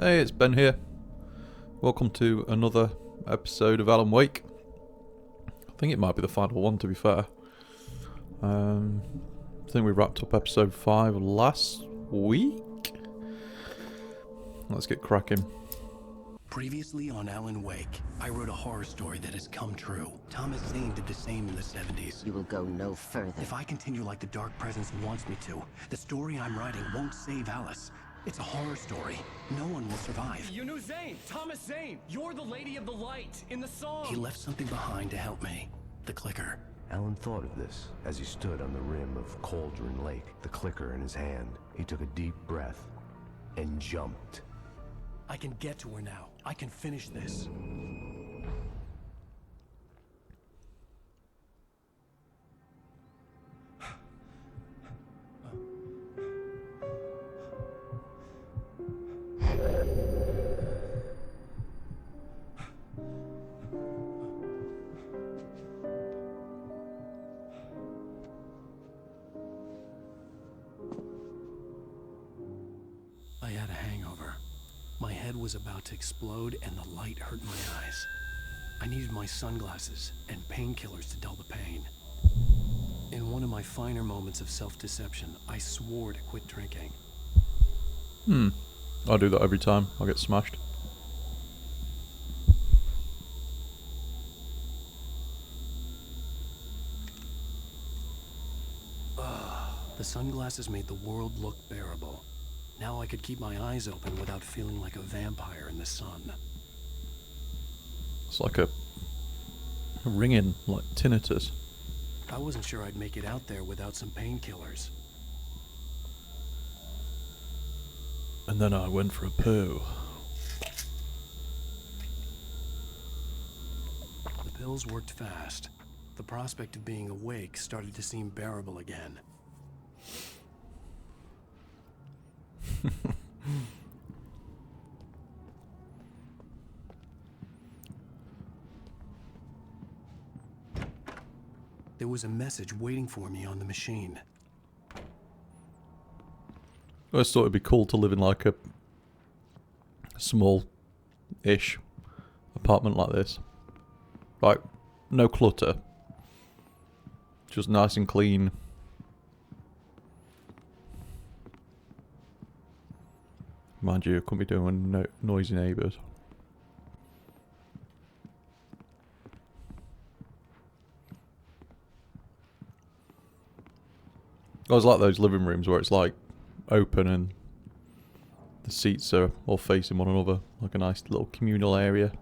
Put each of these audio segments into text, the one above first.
Hey, it's Ben here. Welcome to another episode of Alan Wake. I think it might be the final one, to be fair. I think we wrapped up episode 5 last week. Let's get cracking. Previously on Alan Wake, I wrote a horror story that has come true. Thomas Zane did the same in the 70s. You will go no further. If I continue like the Dark Presence wants me to, the story I'm writing won't save Alice. It's a horror story. No one will survive. You knew Zane! Thomas Zane! You're the Lady of the Light in the song! He left something behind to help me. The clicker. Alan thought of this as he stood on the rim of Cauldron Lake, the clicker in his hand. He took a deep breath and jumped. I can get to her now. I can finish this. I had a hangover. My head was about to explode and the light hurt my eyes. I needed my sunglasses and painkillers to dull the pain. In one of my finer moments of self-deception, I swore to quit drinking. I do that every time I get smashed. The sunglasses made the world look bearable. Now I could keep my eyes open without feeling like a vampire in the sun. It's like a ringing, like tinnitus. I wasn't sure I'd make it out there without some painkillers. And then I went for a poo. The pills worked fast. The prospect of being awake started to seem bearable again. There was a message waiting for me on the machine. I just thought it'd be cool to live in like a small-ish apartment like this. Like, no clutter. Just nice and clean. Mind you, couldn't be doing noisy neighbours. I always like those living rooms where it's like open and the seats are all facing one another, like a nice little communal area.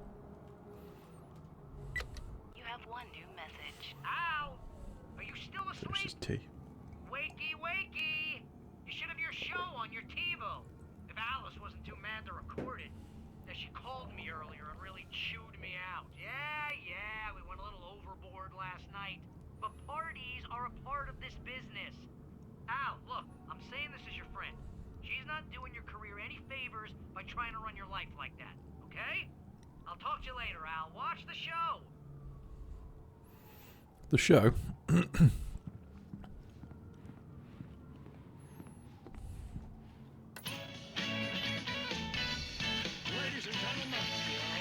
You have one new message. Ow! Are you still asleep? This is tea. Wakey, wakey! You should have your show on your TiVo. If Alice wasn't too mad to record it, that she called me earlier and really chewed me out. Yeah, we went a little overboard last night. But parties are a part of this business. Al, look, I'm saying this as your friend. She's not doing your career any favors by trying to run your life like that, okay? I'll talk to you later, Al. Watch the show. The show? Ladies and gentlemen,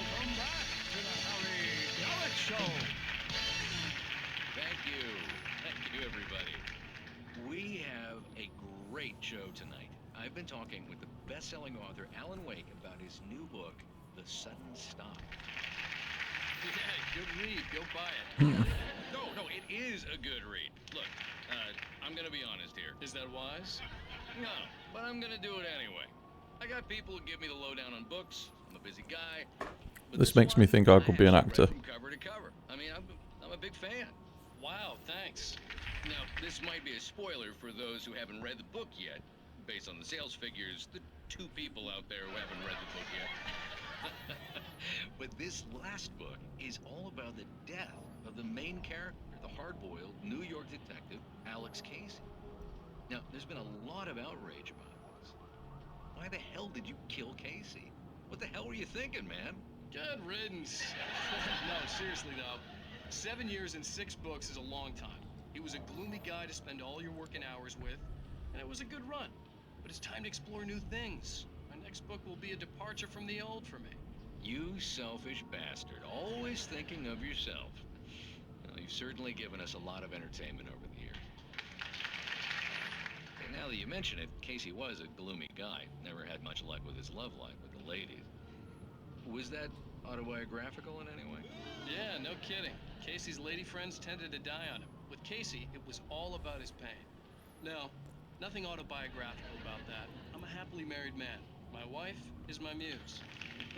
welcome back to the Harry Gallic Show. Thank you, everybody. We have a great show tonight. I've been talking with the best-selling author Alan Wake about his new book, The Sudden Stop. Yeah, good read. Go buy it. No, it is a good read. Look, I'm gonna be honest here. Is that wise? No, but I'm gonna do it anyway. I got people who give me the lowdown on books. I'm a busy guy. But This makes me one, think I could be an have actor. read from cover to cover. I mean, I'm a big fan. Wow, thanks. Now, this might be a spoiler for those who haven't read the book yet. Based on the sales figures, the 2 people out there who haven't read the book yet. But this last book is all about the death of the main character, the hard-boiled New York detective, Alex Casey. Now, there's been a lot of outrage about this. Why the hell did you kill Casey? What the hell were you thinking, man? Good riddance. No, seriously though. 7 years and 6 books is a long time. He was a gloomy guy to spend all your working hours with, and it was a good run. But it's time to explore new things. Next book will be a departure from the old for me. You selfish bastard, always thinking of yourself. Well, you've certainly given us a lot of entertainment over the years. And now that you mention it, Casey was a gloomy guy. Never had much luck with his love life with the ladies. Was that autobiographical in any way? Yeah, no kidding. Casey's lady friends tended to die on him. With Casey, it was all about his pain. No, nothing autobiographical about that. I'm a happily married man. My wife is my muse.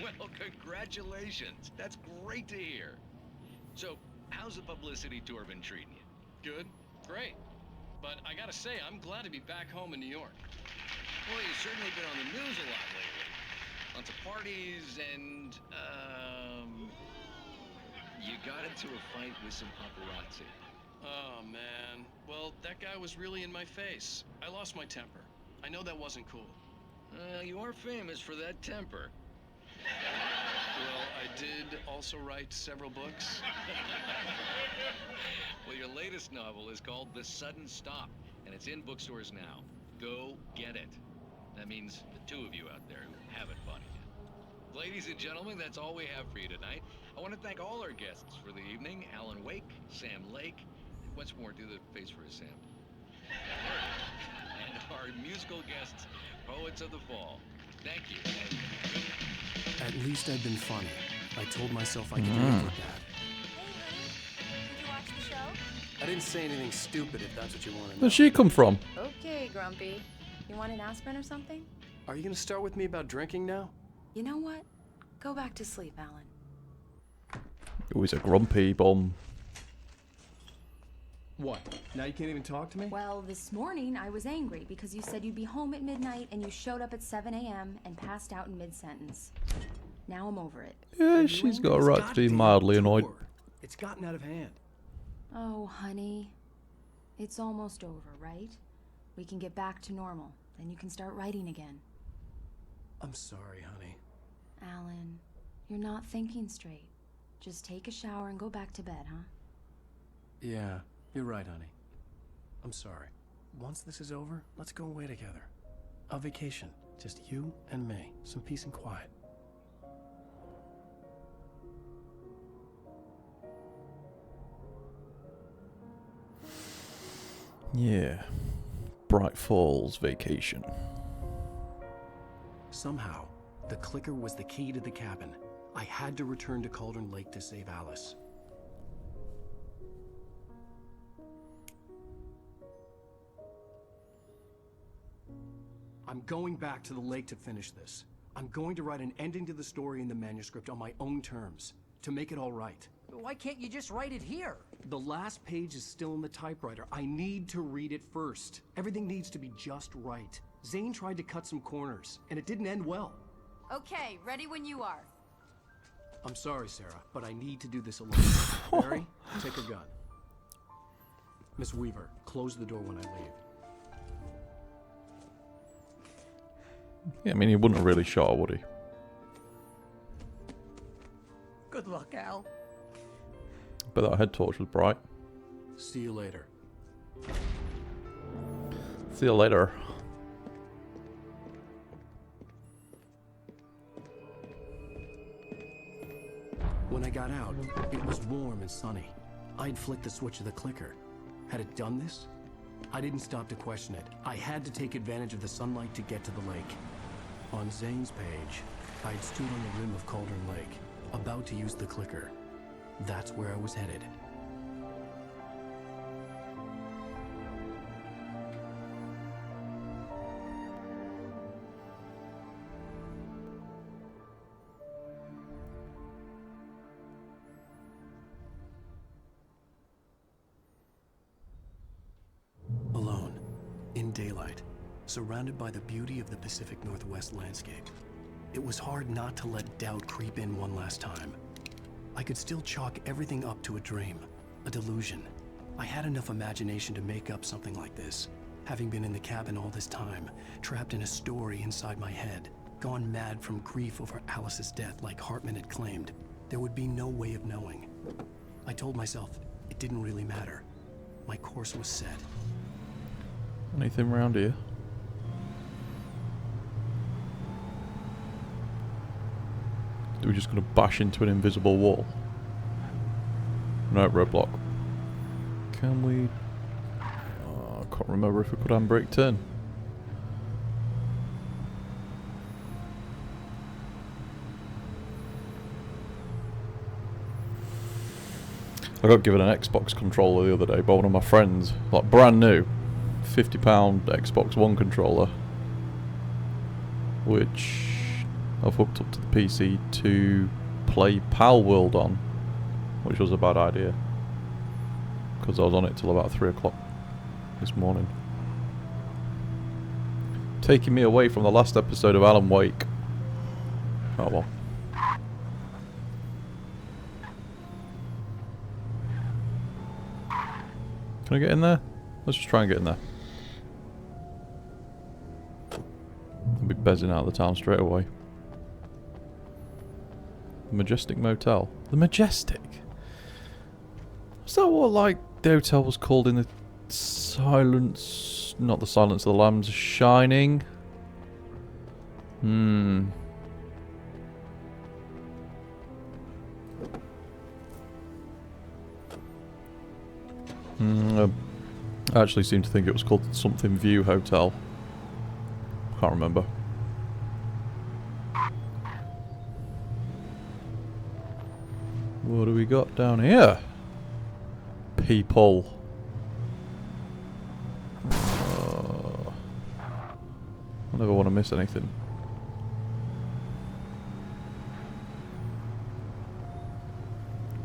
Well, congratulations. That's great to hear. So, how's the publicity tour been treating you? Good, great. But I gotta say, I'm glad to be back home in New York. Well, you've certainly been on the news a lot lately. Lots of parties and, you got into a fight with some paparazzi. Oh, man. Well, that guy was really in my face. I lost my temper. I know that wasn't cool. You are famous for that temper. Well, I did also write several books. Well, your latest novel is called The Sudden Stop, and it's in bookstores now. Go get it. That means the two of you out there who haven't bought it yet. Ladies and gentlemen, that's all we have for you tonight. I want to thank all our guests for the evening. Alan Wake, Sam Lake. Once more, do the face for a Sam. And our musical guests, Poets of the Fall. Thank you. At least I'd been funny. I told myself I could live with that. Hey, honey. Did you watch the show? I didn't say anything stupid if that's what you want to know. Where'd she come from? Okay, Grumpy. You want an aspirin or something? Are you going to start with me about drinking now? You know what? Go back to sleep, Alan. Oh, he's a grumpy bum. What? Now you can't even talk to me? Well, this morning I was angry because you said you'd be home at midnight and you showed up at 7 a.m. and passed out in mid-sentence. Now I'm over it. Yeah, she's got a right to be mildly annoyed. It's gotten out of hand. Oh, honey. It's almost over, right? We can get back to normal. Then you can start writing again. I'm sorry, honey. Alan, you're not thinking straight. Just take a shower and go back to bed, huh? Yeah, you're right, honey. I'm sorry. Once this is over, let's go away together. A vacation. Just you and me. Some peace and quiet. Yeah. Bright Falls vacation. Somehow, the clicker was the key to the cabin. I had to return to Cauldron Lake to save Alice. I'm going back to the lake to finish this. I'm going to write an ending to the story in the manuscript on my own terms, to make it all right. Why can't you just write it here? The last page is still in the typewriter. I need to read it first. Everything needs to be just right. Zane tried to cut some corners, and it didn't end well. Okay, ready when you are. I'm sorry, Sarah, but I need to do this alone. Barry, take a gun. Miss Weaver, close the door when I leave. Yeah, I mean, he wouldn't have really shot her, would he? Good luck, Al. But that head torch was bright. See you later. See you later. When I got out, it was warm and sunny. I'd flicked the switch of the clicker. Had it done this? I didn't stop to question it. I had to take advantage of the sunlight to get to the lake. On Zane's page, I'd stood on the rim of Cauldron Lake, about to use the clicker. That's where I was headed. Alone, in daylight, surrounded by the beauty of the Pacific Northwest landscape. It was hard not to let doubt creep in one last time. I could still chalk everything up to a dream, a delusion. I had enough imagination to make up something like this, having been in the cabin all this time, trapped in a story inside my head, gone mad from grief over Alice's death like Hartman had claimed. There would be no way of knowing. I told myself it didn't really matter. My course was set. Anything around here? we're just going to bash into an invisible wall. No, roadblock. Can we... Oh, I can't remember if we could handbrake turn. I got given an Xbox controller the other day by one of my friends. Like brand new. £50 Xbox One controller. Which I've hooked up to the PC to play Pal World on. Which was a bad idea. Because I was on it till about 3 o'clock this morning. Taking me away from the last episode of Alan Wake. Oh well. Can I get in there? Let's just try and get in there. I'll be bezzing out of the town straight away. The Majestic Motel. The Majestic? Is that what, like, the hotel was called in the Silence... Not the Silence of the Lambs, Shining? I actually seem to think it was called something View Hotel. Can't remember. What do we got down here? People. I never want to miss anything.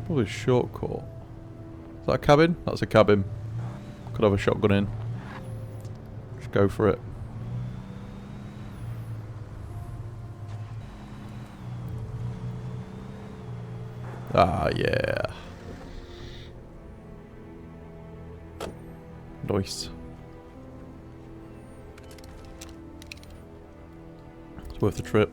Probably a shortcut. Is that a cabin? That's a cabin. Could have a shotgun in. Just go for it. Ah, yeah. Nice. It's worth the trip.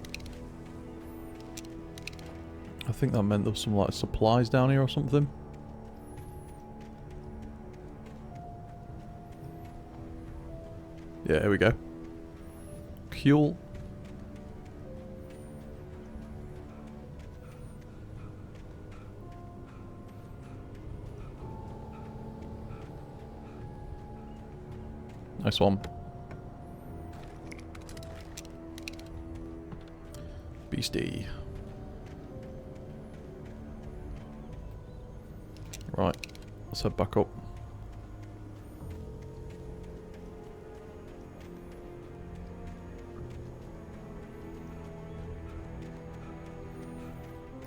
I think that meant there was some like supplies down here or something. Yeah, here we go. Cool. Nice one. Beastie. Right, let's head back up.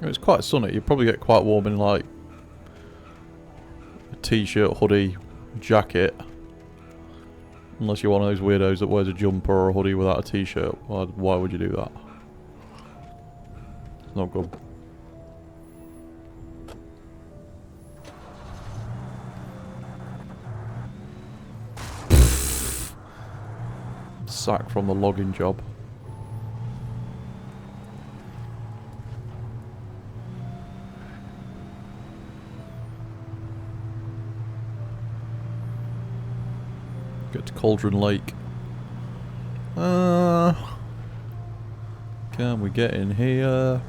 It's quite sunny. You probably get quite warm in like a t-shirt, hoodie, jacket. Unless you're one of those weirdos that wears a jumper or a hoodie without a t-shirt. Why would you do that? It's not good. Sacked from the logging job. Get to Cauldron Lake. Can we get in here?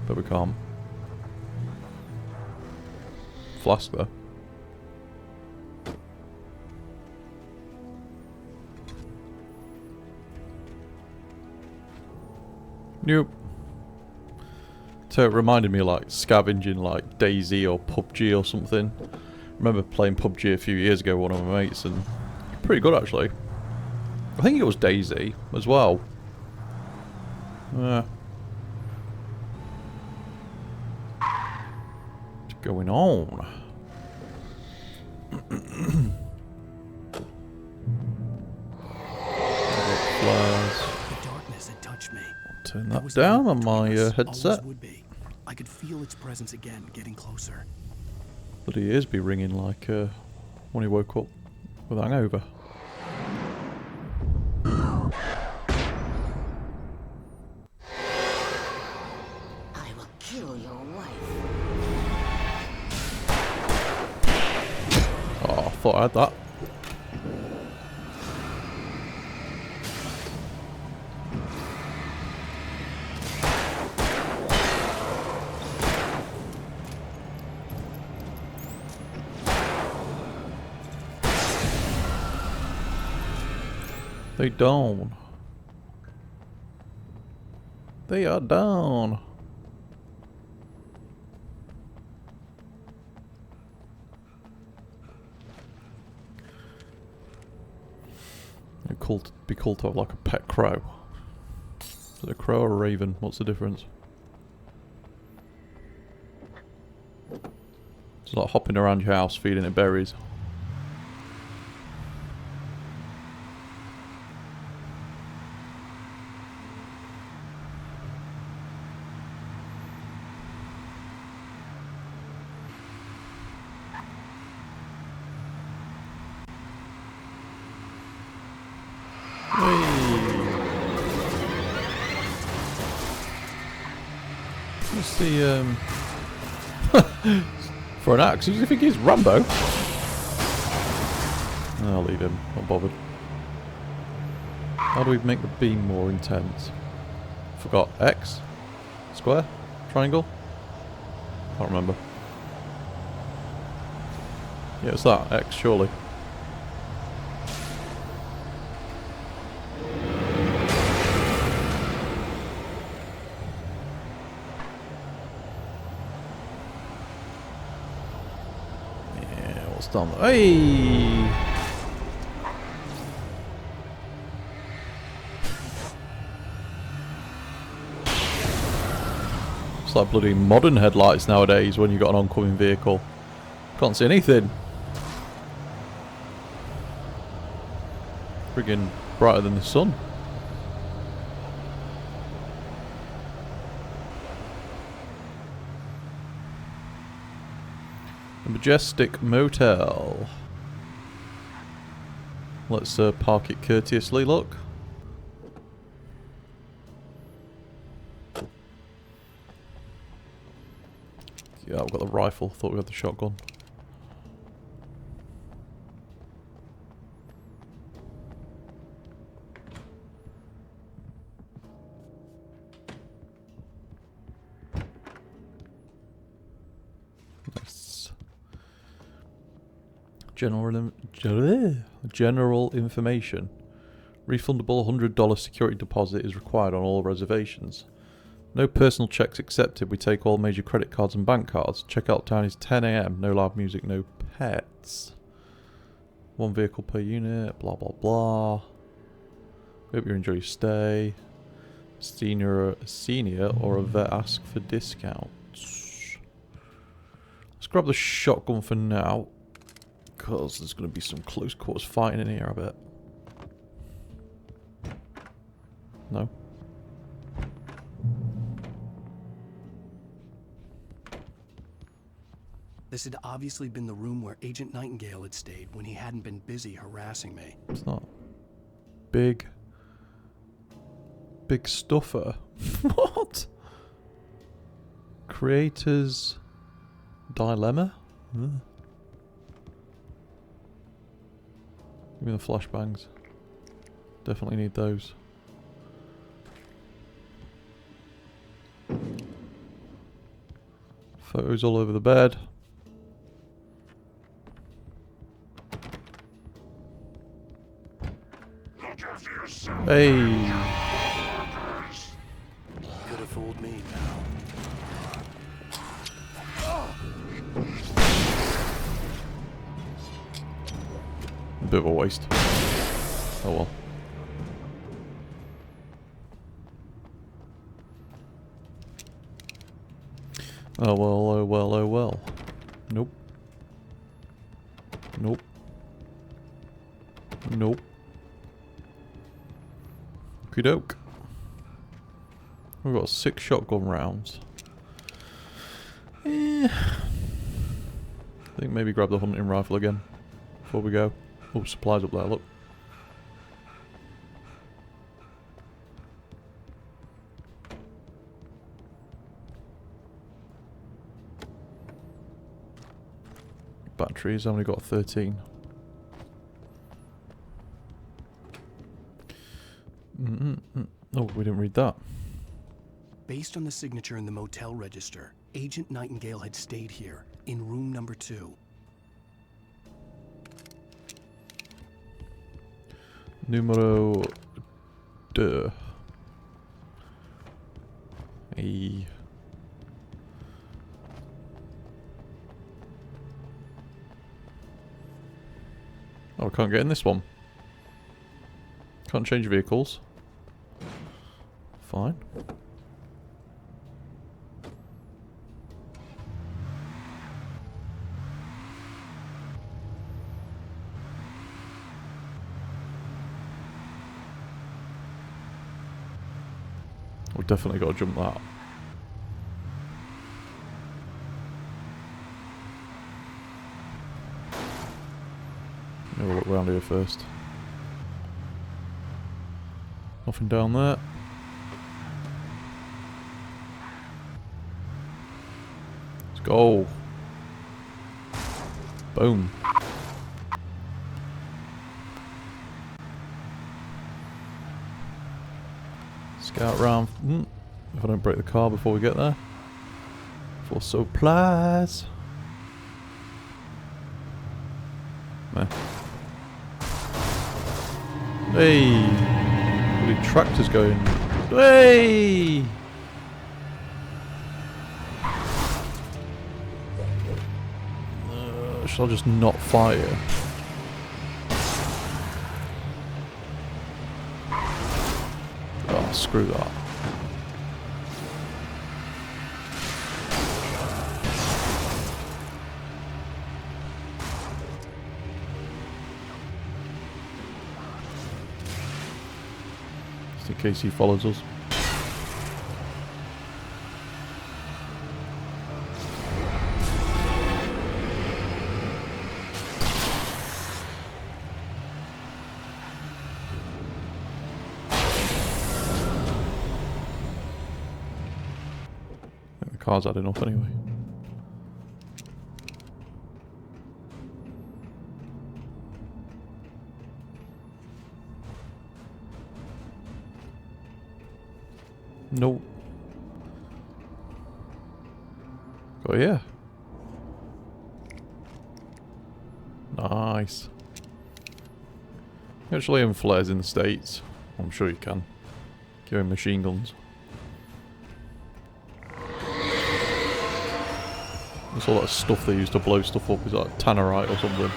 But we can't. Flask though. Nope. So it reminded me of like scavenging like DayZ or PUBG or something. I remember playing PUBG a few years ago with one of my mates and pretty good actually. I think it was DayZ as well. What's going on? The darkness had touched me. Turn that down on my headset. Would be. I could feel its presence again, getting closer. But he ears be ringing like when he woke up with a hangover. I will kill your wife. Oh, I thought I had that. They down. They are down. It'd be cool to have like a pet crow. Is it a crow or a raven? What's the difference? It's like hopping around your house feeding it berries. What's the for an axe? Who do you think he's Rambo? I'll leave him, not bothered. How do we make the beam more intense? Forgot. X? Square? Triangle? Can't remember. Yeah, it's that. X, surely. Down there. Hey! It's like bloody modern headlights nowadays when you've got an oncoming vehicle. Can't see anything. Friggin' brighter than the sun. The Majestic Motel. Let's park it courteously, look. Yeah, I've got the rifle. Thought we had the shotgun. Nice. General information. Refundable $100 security deposit is required on all reservations. No personal checks accepted. We take all major credit cards and bank cards. Checkout time is 10 AM. No loud music, no pets. One vehicle per unit. Blah, blah, blah. Hope you enjoy your stay. Senior or a vet ask for discounts. Let's grab the shotgun for now. Because there's going to be some close quarters fighting in here, I bet. No. This had obviously been the room where Agent Nightingale had stayed when he hadn't been busy harassing me. It's not. Big stuffer. What? Creator's dilemma? Ugh. Give me the flashbangs. Definitely need those. Photos all over the bed. Hey. Could have fooled me, pal. A bit of a waste. Oh well. Oh well, oh well, oh well. Nope. Nope. Nope. Okie doke. We've got 6 shotgun rounds. I think maybe grab the hunting rifle again before we go. Oh, supplies up there, look. Batteries, I've only got 13. Oh, we didn't read that. Based on the signature in the motel register, Agent Nightingale had stayed here, in room number 2. Numero 2. Hey. Oh, I can't get in this one. Can't change vehicles. Fine. We've definitely got to jump that. Have a look around here first. Nothing down there. Let's go. Boom. Scout round. If I don't break the car before we get there. For supplies. Meh. Hey! Bloody tractor's going. Hey! Shall I just not fire? Oh, screw that. Just in case he follows us. Car's had enough anyway. Nope. Oh yeah. Nice. Actually aim flares in the States. I'm sure you can. Carrying machine guns. There's all that stuff they use to blow stuff up. Is that tannerite or something?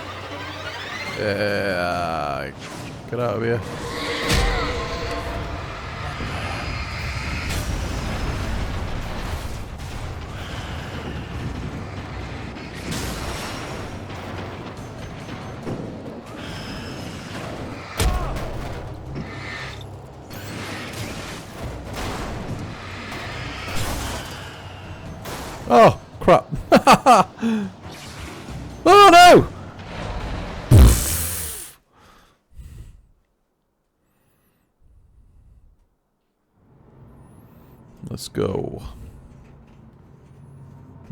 Yeah. Get out of here. Oh, crap. Oh no! Let's go.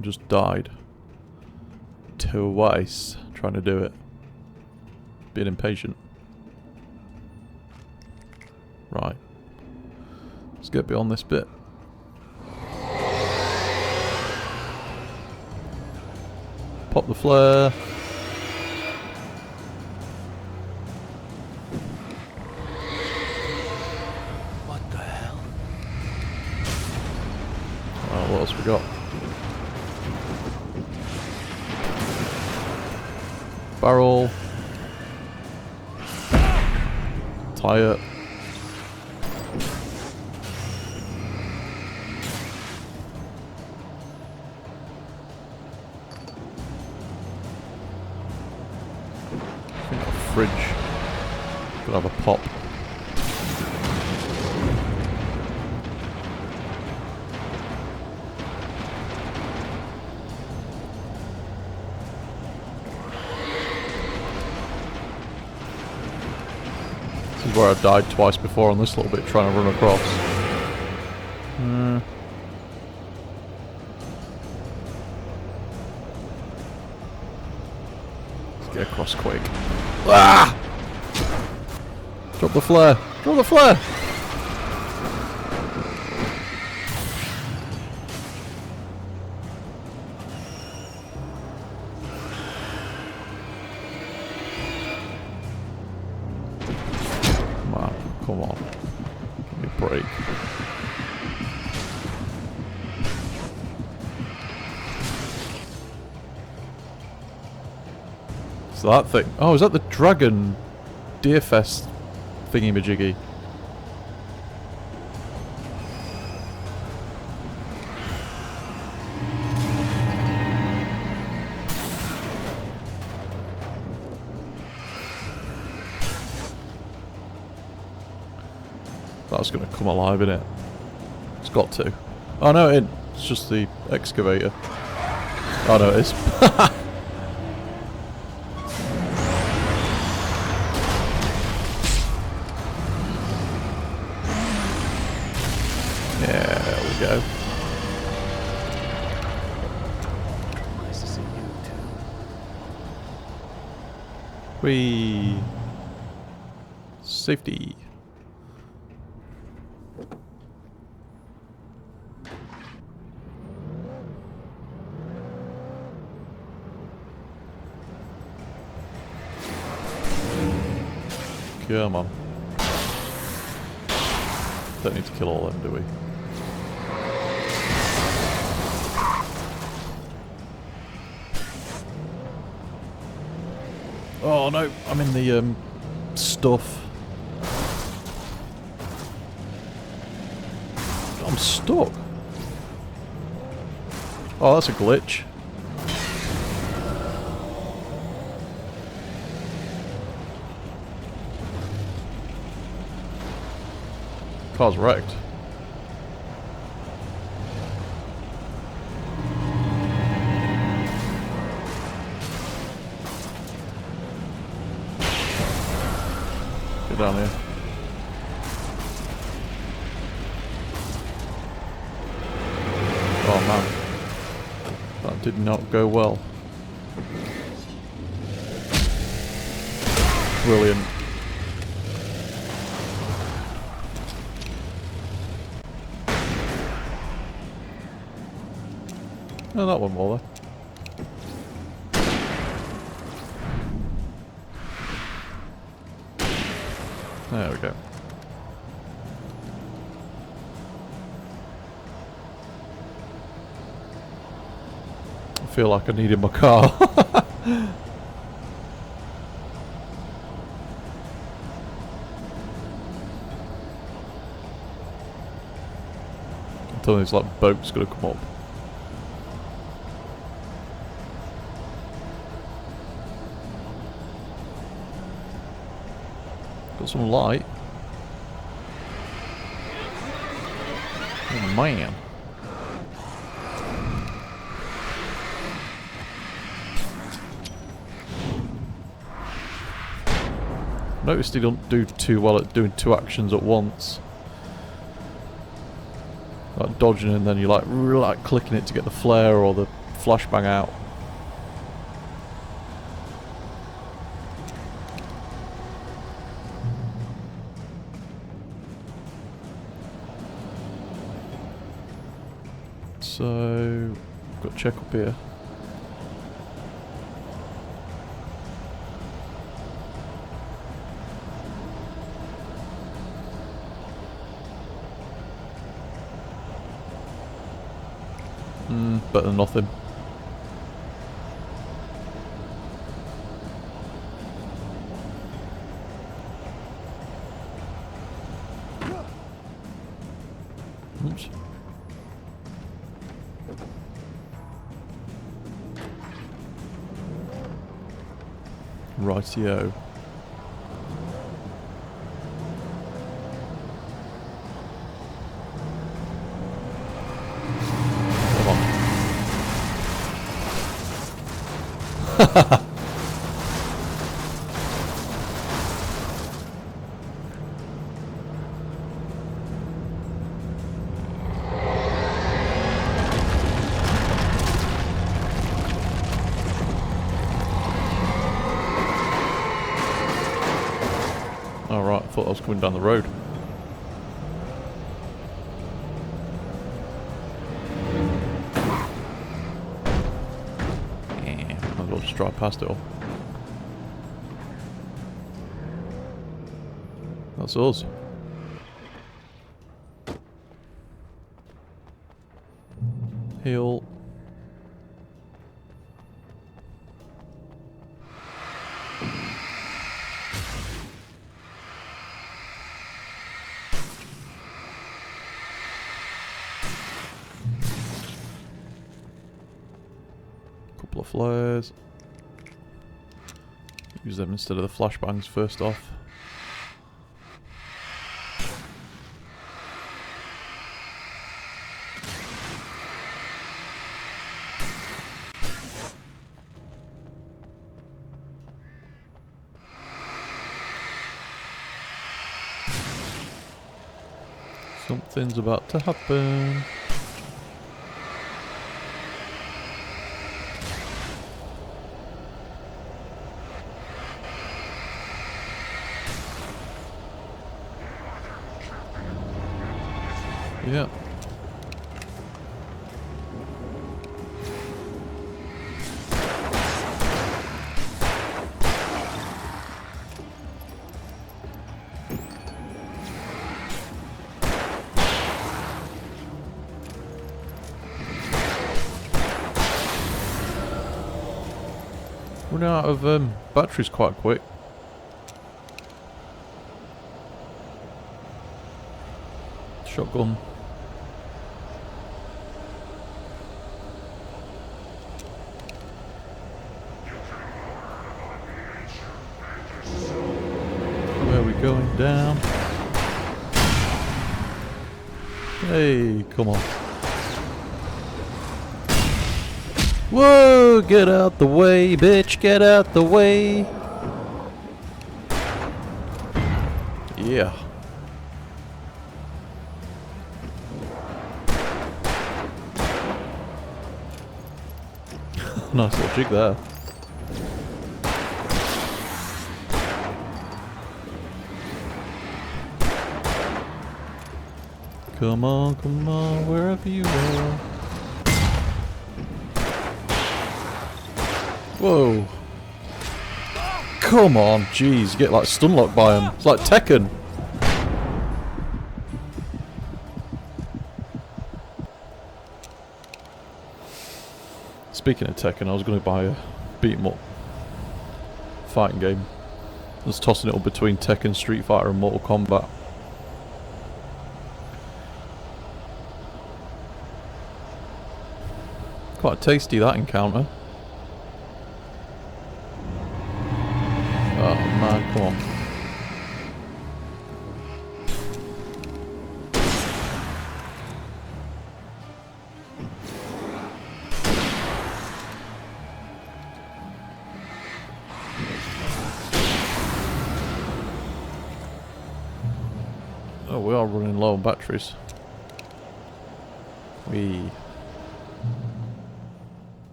Just died. Twice trying to do it. Being impatient. Right. Let's get beyond this bit. Pop the flare. What the hell? What else we got? Barrel. Tire. Fridge. Could have a pop. This is where I died twice before on this little bit trying to run across. Let's get across quick. Ah! Drop the flare! Drop the flare! Come on. Give me a break. Is that thing? Oh, is that the Dragon Deerfest thingy-majiggy? That's gonna come alive, innit? It's got to. Oh no, it ain't. It's just the excavator. Oh no, it is. Yeah, there we go. Nice to see you too. Whee! Safety. Come on. Don't need to kill all of them, do we? Oh no, I'm in the stuff. I'm stuck. Oh, that's a glitch. Car's wrecked. Get down here. Oh man. That did not go well. Brilliant. No, that one more there. There we go. I feel like I needed my car. Until this like boat's gonna come up. Got some light. Oh man. Noticed he don't do too well at doing two actions at once. Like dodging and then you like clicking it to get the flare or the flashbang out. So, got to check up here. Better than nothing. Oops. Rightio. Alright, I thought I was coming down the road. Yeah, might as well just drive past it all. That's us. Heal. Couple of flares. Use them instead of the flashbangs first off. Something's about to happen. Yeah. Running out of batteries quite quick. Shotgun. Where are we going? Down. Hey, come on. Whoa, get out the way, bitch, get out the way. Yeah. Nice little jig there. Come on, wherever you are. Whoa. Come on, jeez, you get like stun locked by him. It's like Tekken. Speaking of Tekken, I was going to buy a beat 'em up fighting game. I was tossing it up between Tekken, Street Fighter and Mortal Kombat. Quite tasty, that encounter. Oh man, come on. Oh, we are running low on batteries.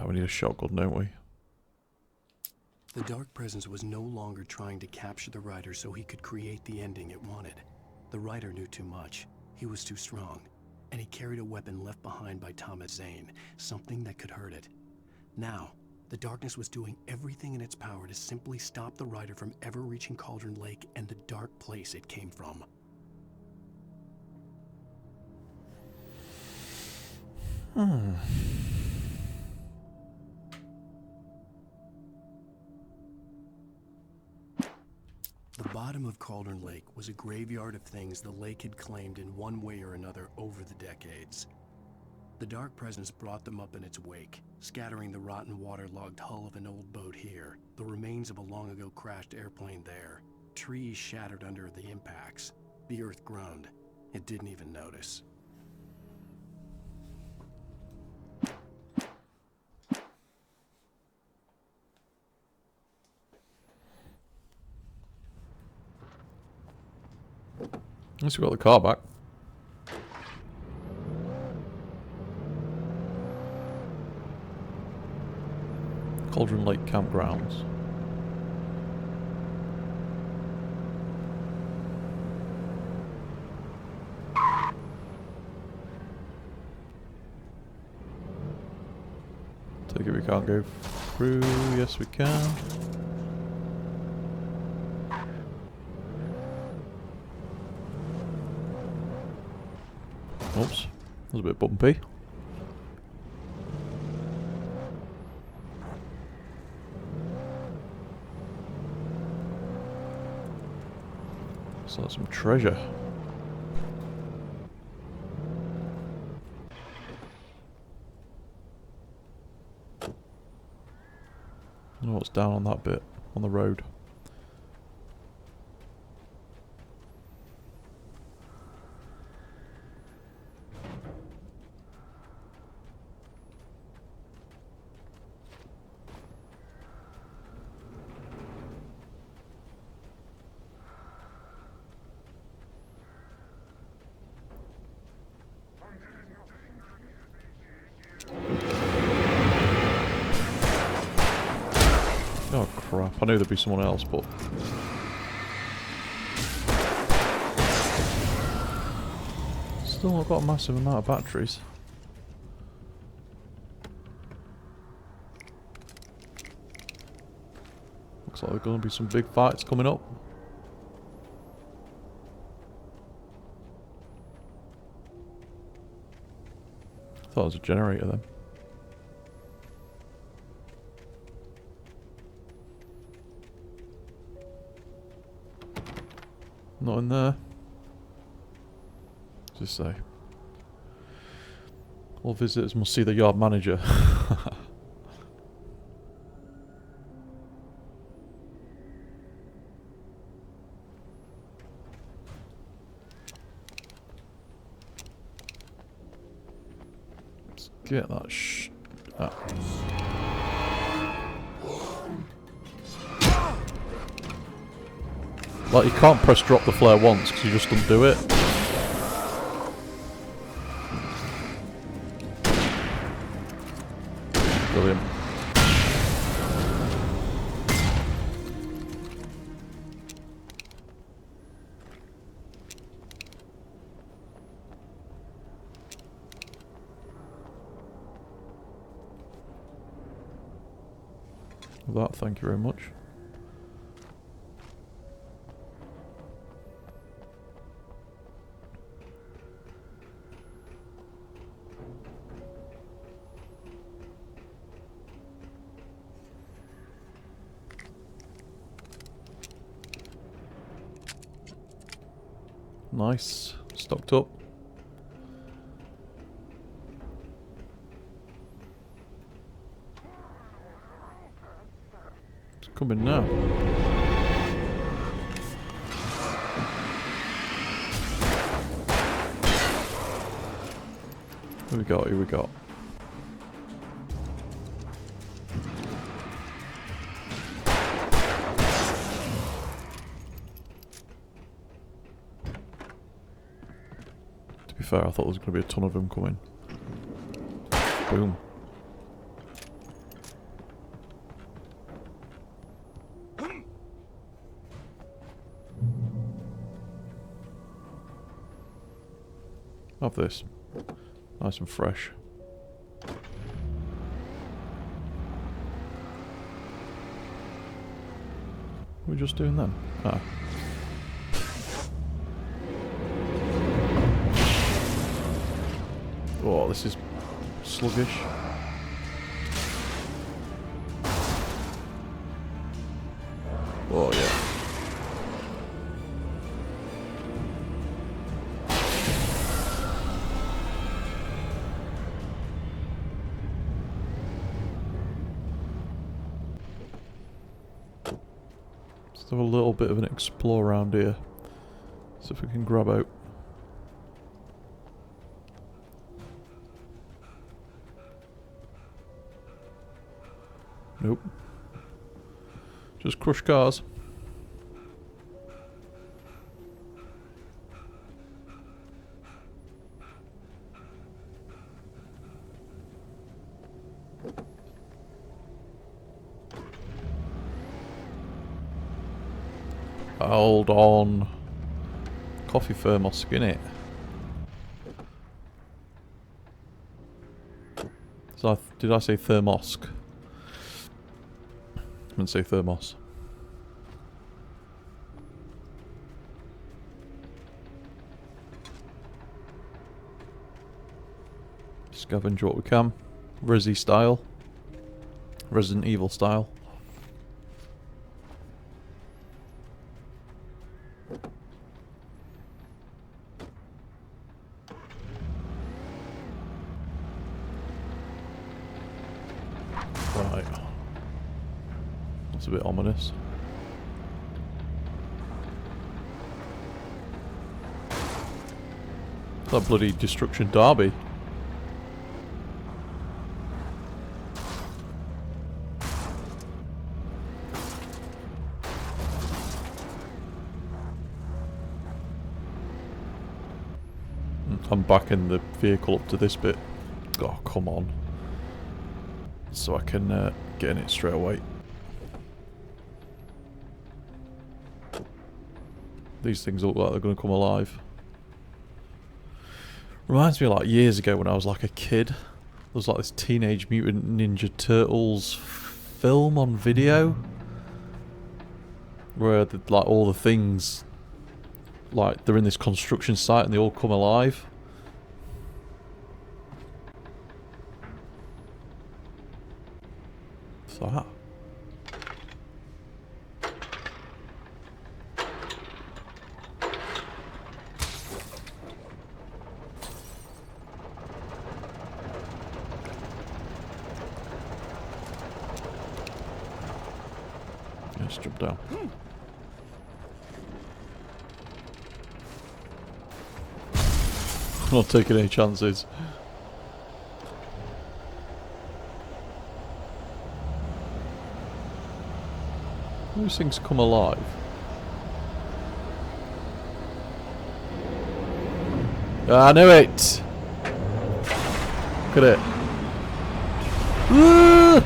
We need a shotgun, don't we? The Dark Presence was no longer trying to capture the Rider so he could create the ending it wanted. The Rider knew too much. He was too strong. And he carried a weapon left behind by Thomas Zane, something that could hurt it. Now, the darkness was doing everything in its power to simply stop the Rider from ever reaching Cauldron Lake and the dark place it came from. The bottom of Cauldron Lake was a graveyard of things the lake had claimed in one way or another over the decades. The Dark Presence brought them up in its wake, scattering the rotten waterlogged hull of an old boat here, the remains of a long-ago crashed airplane there, trees shattered under the impacts. The earth groaned. It didn't even notice. At least we got the car back. Cauldron Lake Campgrounds. Take it we can't go through. Yes we can. Oops. That was a bit bumpy. So that's some treasure. I don't know what's down on that bit, on the road. Oh crap, I knew there'd be someone else, but... Still not got a massive amount of batteries. Looks like there's going to be some big fights coming up. Thought it was a generator then. Not in there. Just say. All visitors must see the yard manager. Let's get that Like, you can't press drop the flare once because you just don't do it. Brilliant. With that, thank you very much. Nice. Stocked up. It's coming now. Who we got? Who we got? To be fair, I thought there was going to be a ton of them coming. Boom. Have this. Nice and fresh. What are we just doing then? Ah. Oh, this is sluggish. Oh, yeah. Let's have a little bit of an explore around here. See if we can grab out. Nope. Just crush cars. Hold on. Coffee thermos, innit? So did I say thermosk? I meant to say thermos. Scavenge what we can. Resi style. Resident Evil style. Right. That's a bit ominous. That bloody Destruction Derby. I'm backing the vehicle up to this bit. Oh, come on. So I can get in it straight away. These things look like they're going to come alive. Reminds me of like years ago when I was like a kid. There was like this Teenage Mutant Ninja Turtles film on video. Where like all the things, like they're in this construction site and they all come alive. What's that? Let's jump down. I'm not taking any chances. Those things come alive. I knew it! Look at it. Ah!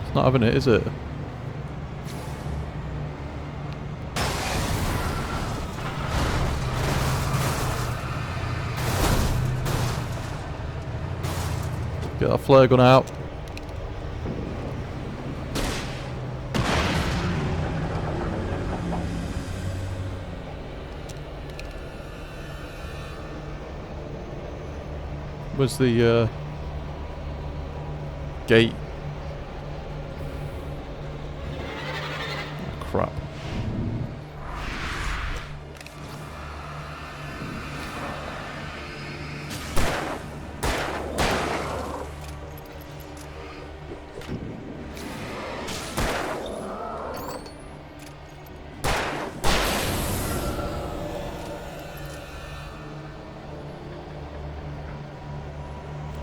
It's not having it, is it? Get that flare gun out. Where's the gate? Oh, crap.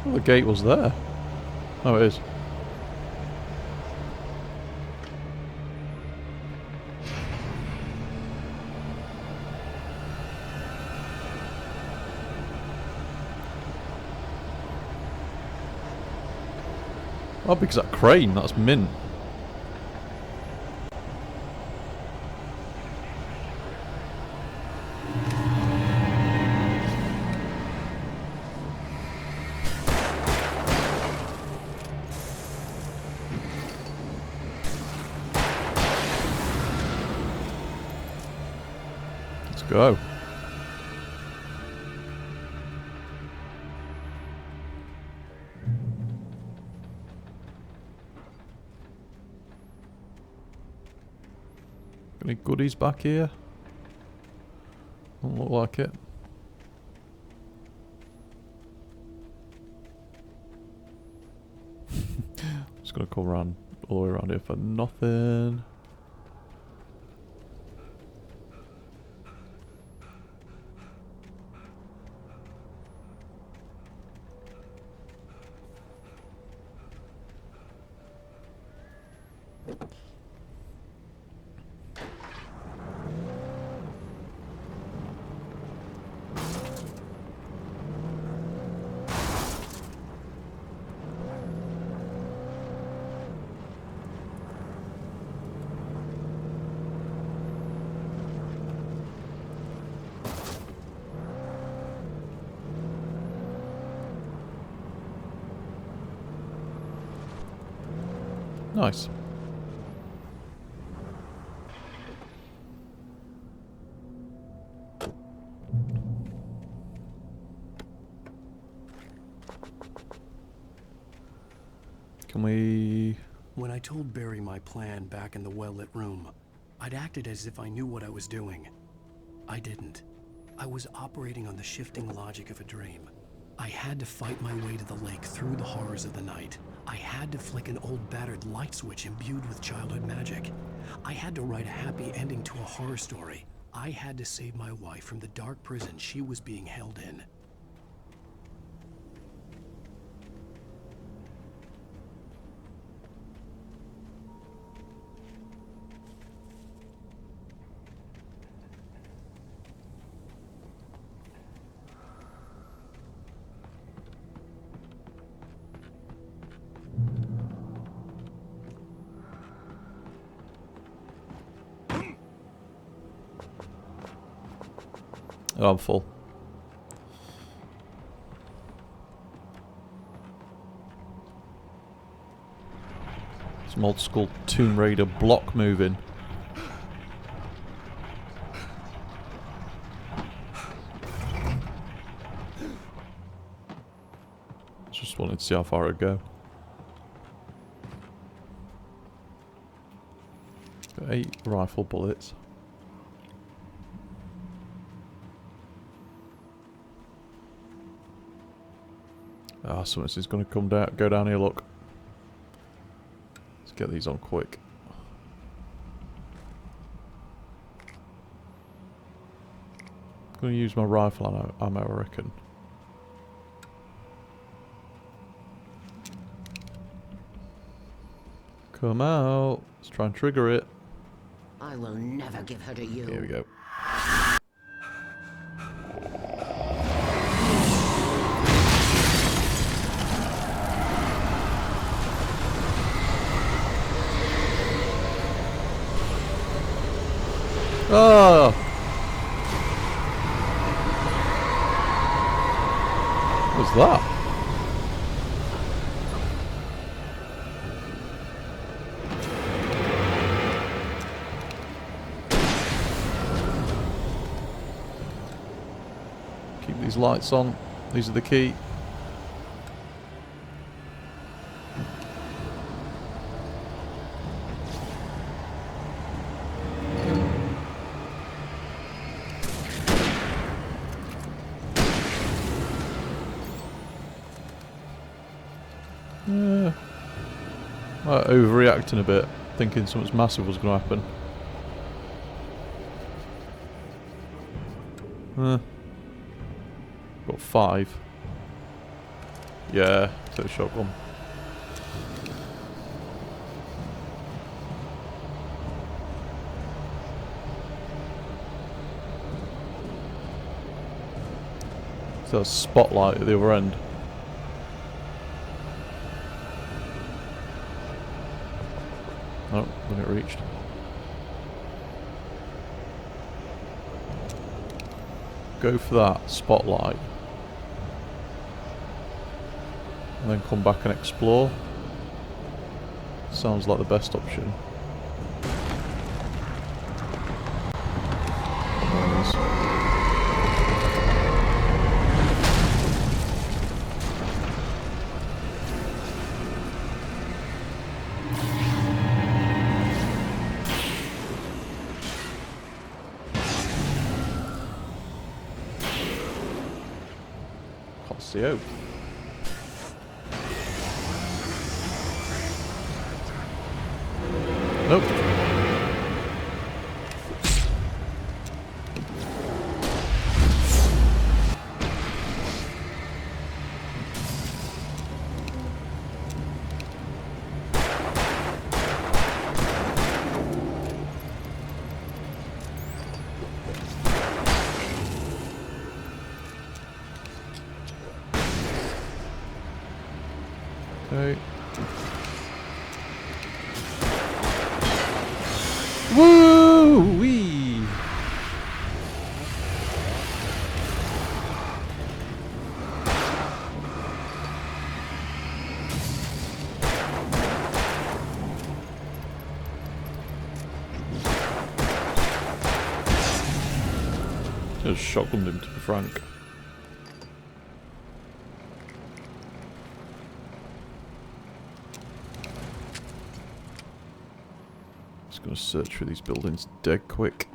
Oh, the gate was there. Oh, it is. Oh, because that crane, that's mint. Let's go. Any goodies back here? Don't look like it. Just gonna come around all the way around here for nothing. Nice. Can we... When I told Barry my plan back in the well-lit room, I'd acted as if I knew what I was doing. I didn't. I was operating on the shifting logic of a dream. I had to fight my way to the lake through the horrors of the night. I had to flick an old battered light switch imbued with childhood magic. I had to write a happy ending to a horror story. I had to save my wife from the dark prison she was being held in. Oh, I'm full. Some old school Tomb Raider block moving. Just wanted to see how far it'd go. Got 8 rifle bullets. Ah, something's going to come down, go down here, look. Let's get these on quick. I'm going to use my rifle ammo, I reckon. Come out. Let's try and trigger it. I will never give her to you. Here we go. Oh! What was that? Keep these lights on. These are the key. Overreacting a bit, thinking something massive was going to happen. Got 5. Yeah, take the shotgun. There's a spotlight at the other end. Oh, when it reached. Go for that spotlight. And then come back and explore. Sounds like the best option. CO. Nope. Okay. Woo-wee! Just shotgunned him, to be frank. Just gonna search through these buildings dead quick.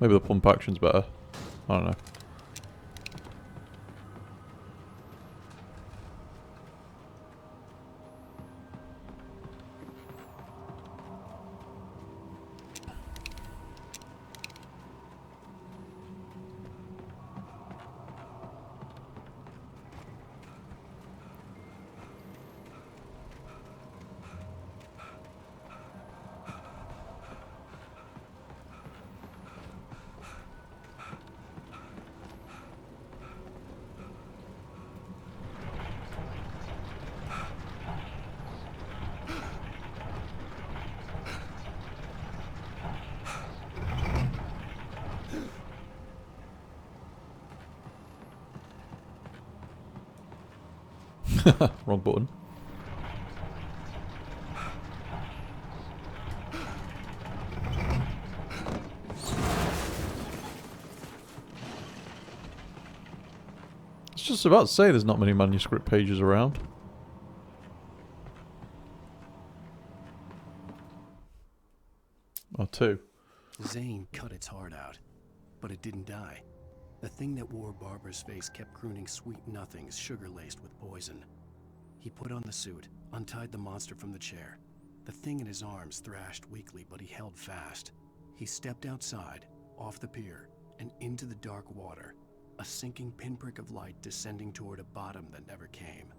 Maybe the pump action's better. I don't know. Wrong button. I was just about to say there's not many manuscript pages around. Oh, two. Zane cut its heart out, but it didn't die. The thing that wore Barbara's face kept crooning sweet nothings sugar-laced with poison. He put on the suit, untied the monster from the chair. The thing in his arms thrashed weakly, but he held fast. He stepped outside, off the pier, and into the dark water, a sinking pinprick of light descending toward a bottom that never came.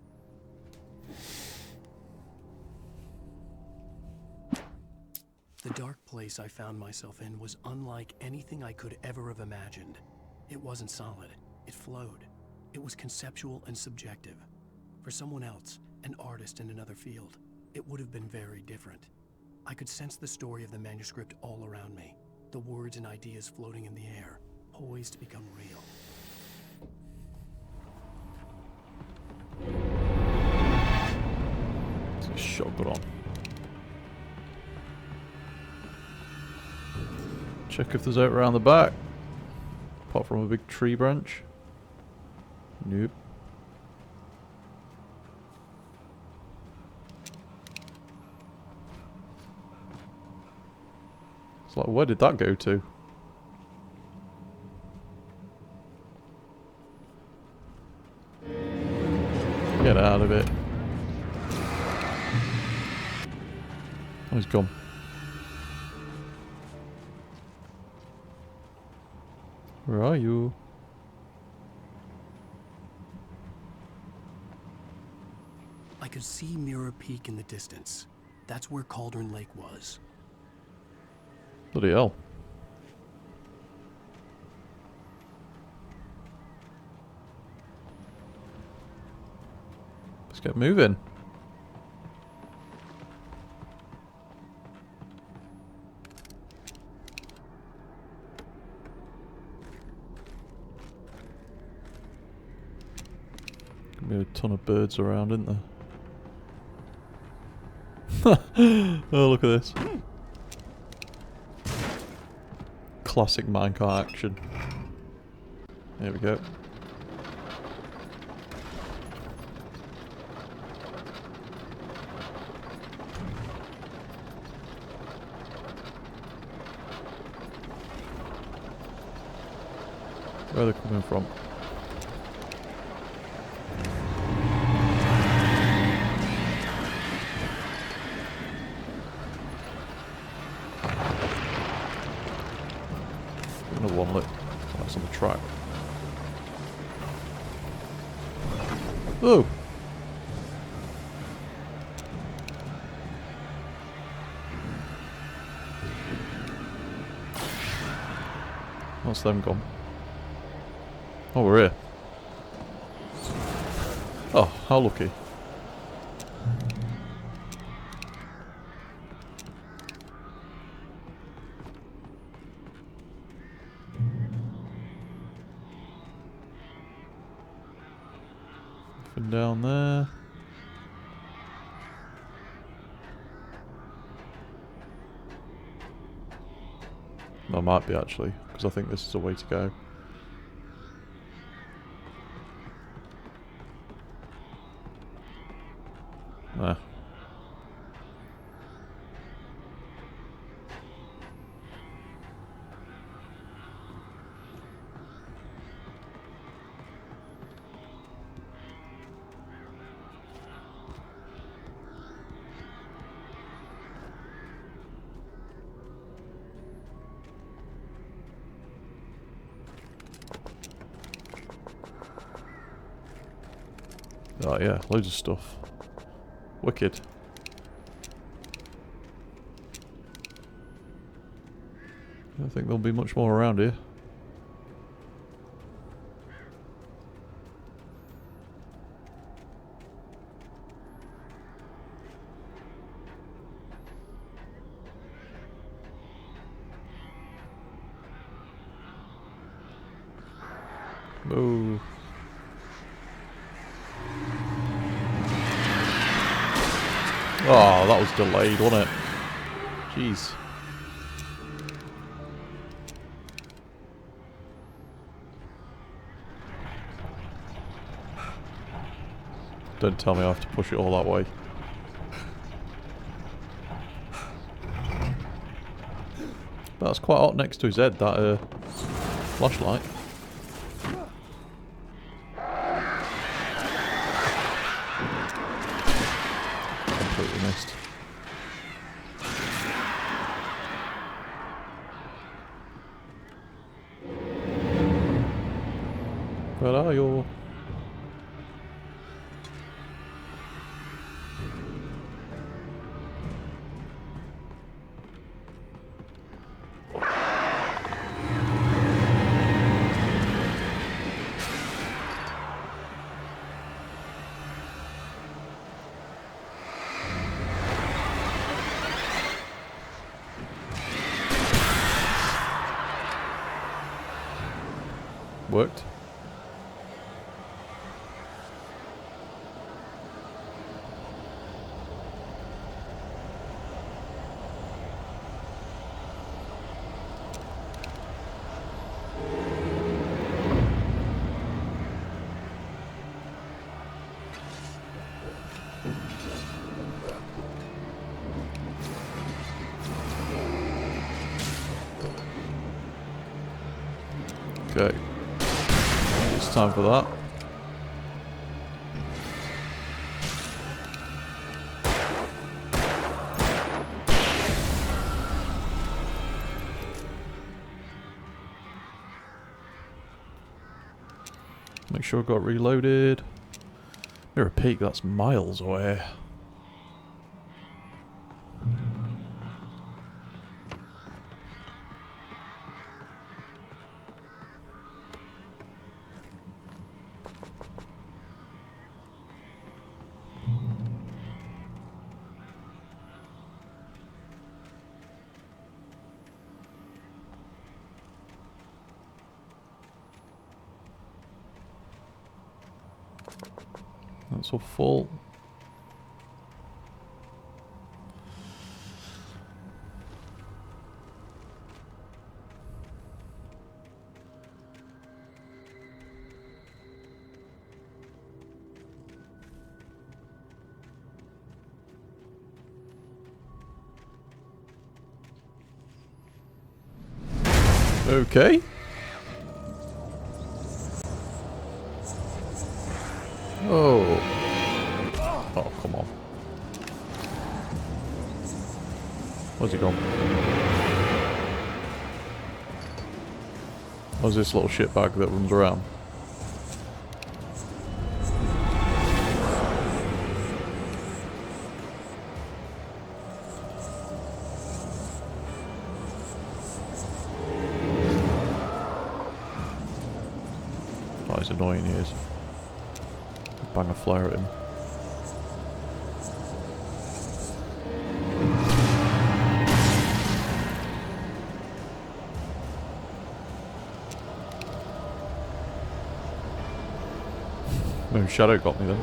The dark place I found myself in was unlike anything I could ever have imagined. It wasn't solid. It flowed. It was conceptual and subjective. For someone else, an artist in another field, it would have been very different. I could sense the story of the manuscript all around me, the words and ideas floating in the air, poised to become real. Shotgun on. Check if there's out around the back. Apart from a big tree branch. Nope. It's like, where did that go to? Get out of it. Oh, he's gone. Where are you? I could see Mirror Peak in the distance. That's where Cauldron Lake was. Bloody hell. Let's get moving. Gonna be a ton of birds around, isn't there? Oh, look at this. Classic minecart action. There we go. Where are they coming from? One look. That's on the track. Oh! What's them gone? Oh, we're here. Oh, how lucky. Nothing down there. There might be actually, because I think this is a way to go. There. Oh yeah, loads of stuff. Wicked. I don't think there'll be much more around here. Oh. Oh, that was delayed, wasn't it? Jeez. Don't tell me I have to push it all that way. That's quite hot next to his head, that flashlight. Completely missed. Where are you? Worked. Okay. It's time for that. Make sure I got reloaded. Mirror Peak, that's miles away. That's all full. Okay. Oh. Oh, come on. Where's he gone? Where's this little shitbag that runs around? Oh, he's annoying, he is. Bang a flare at him. Maybe Shadow got me then.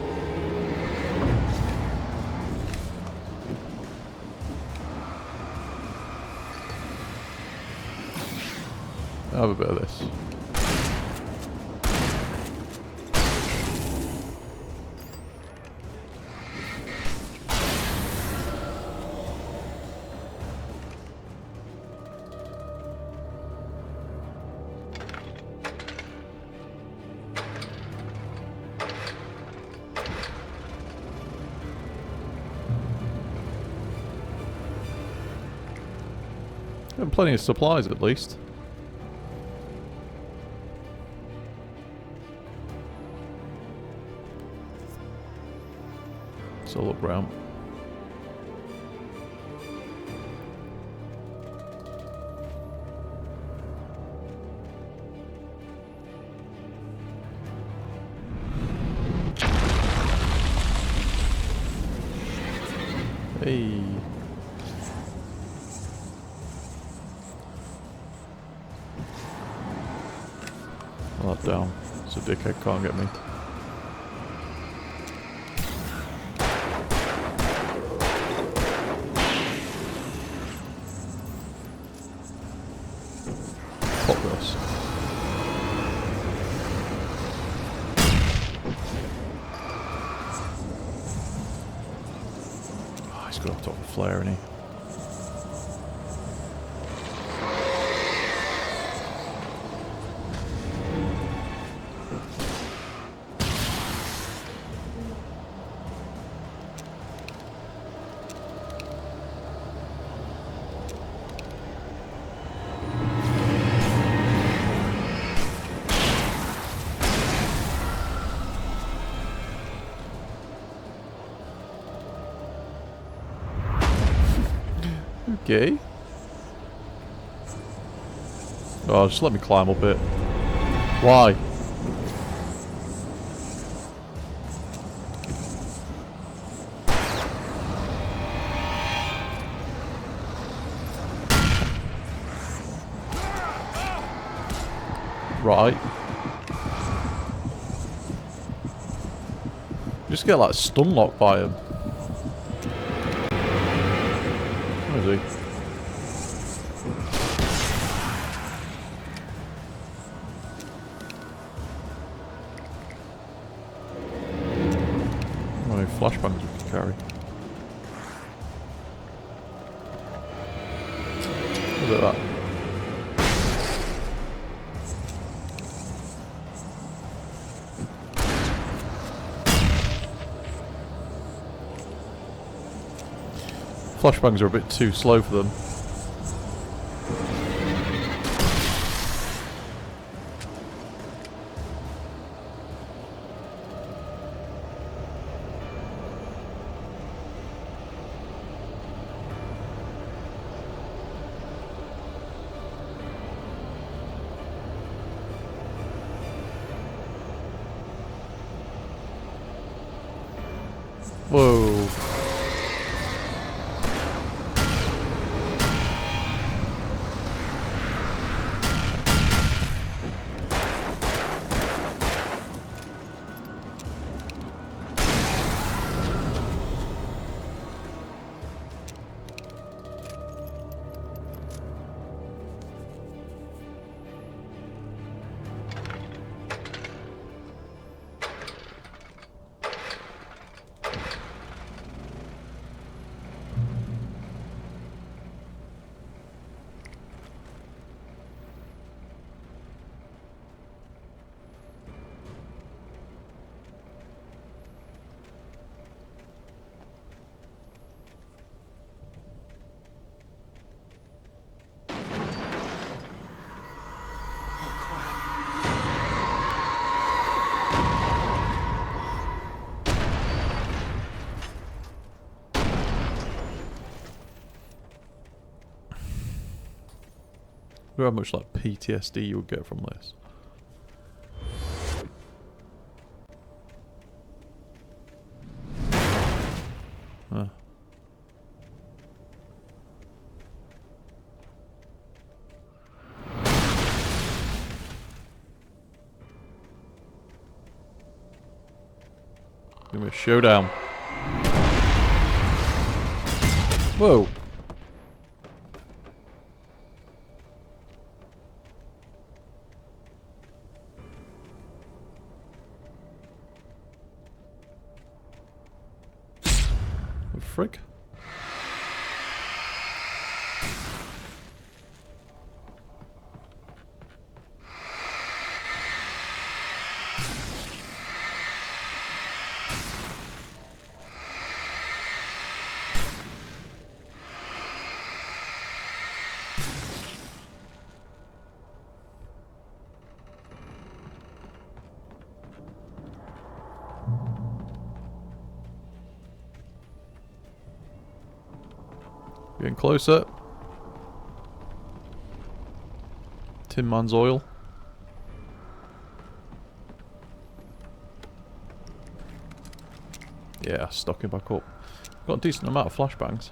Have a bit of this. Got plenty of supplies at least. So look round. Hey. I'll let down so dickhead can't get me. Pop this. Oh, he's got up top of a flare, isn't he? Okay. Oh, just let me climb up it. Why? Right. Just get like stun locked by him. Where is he? Flashbangs we can carry. Look at that. Flashbangs are a bit too slow for them. Whoa. I wonder how much like PTSD you would get from this. Huh. Give me a showdown. Whoa. The frick? Getting closer. Tin Man's oil. Yeah, stocking back up. Got a decent amount of flashbangs.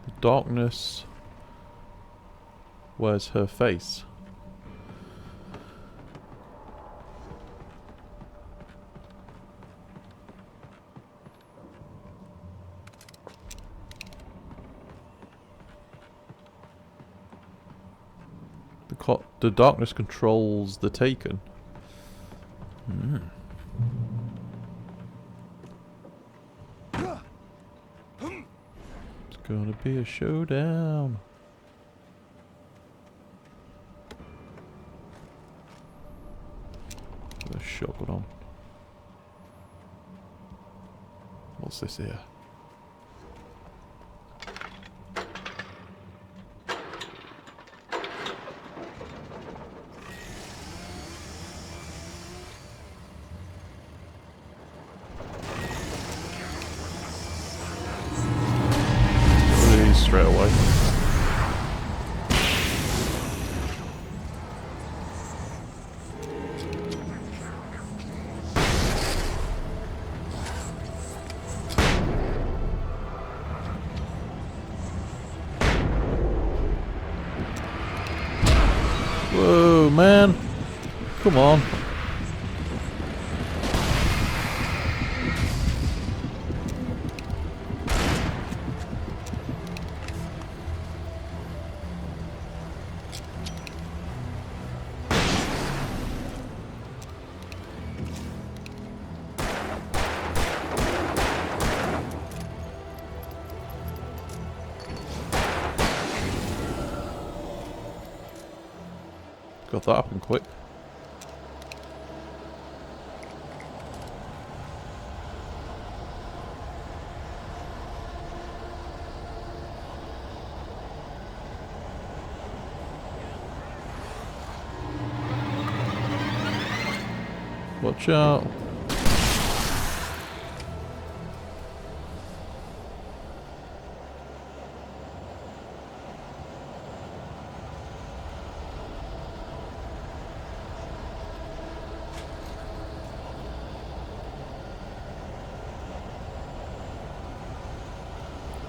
The darkness wears her face. The darkness controls the Taken. Hmm. It's gonna be a showdown. Put a shotgun on. What's this here? Straight away. Whoa, man. Come on. Got that happen quick. Watch out.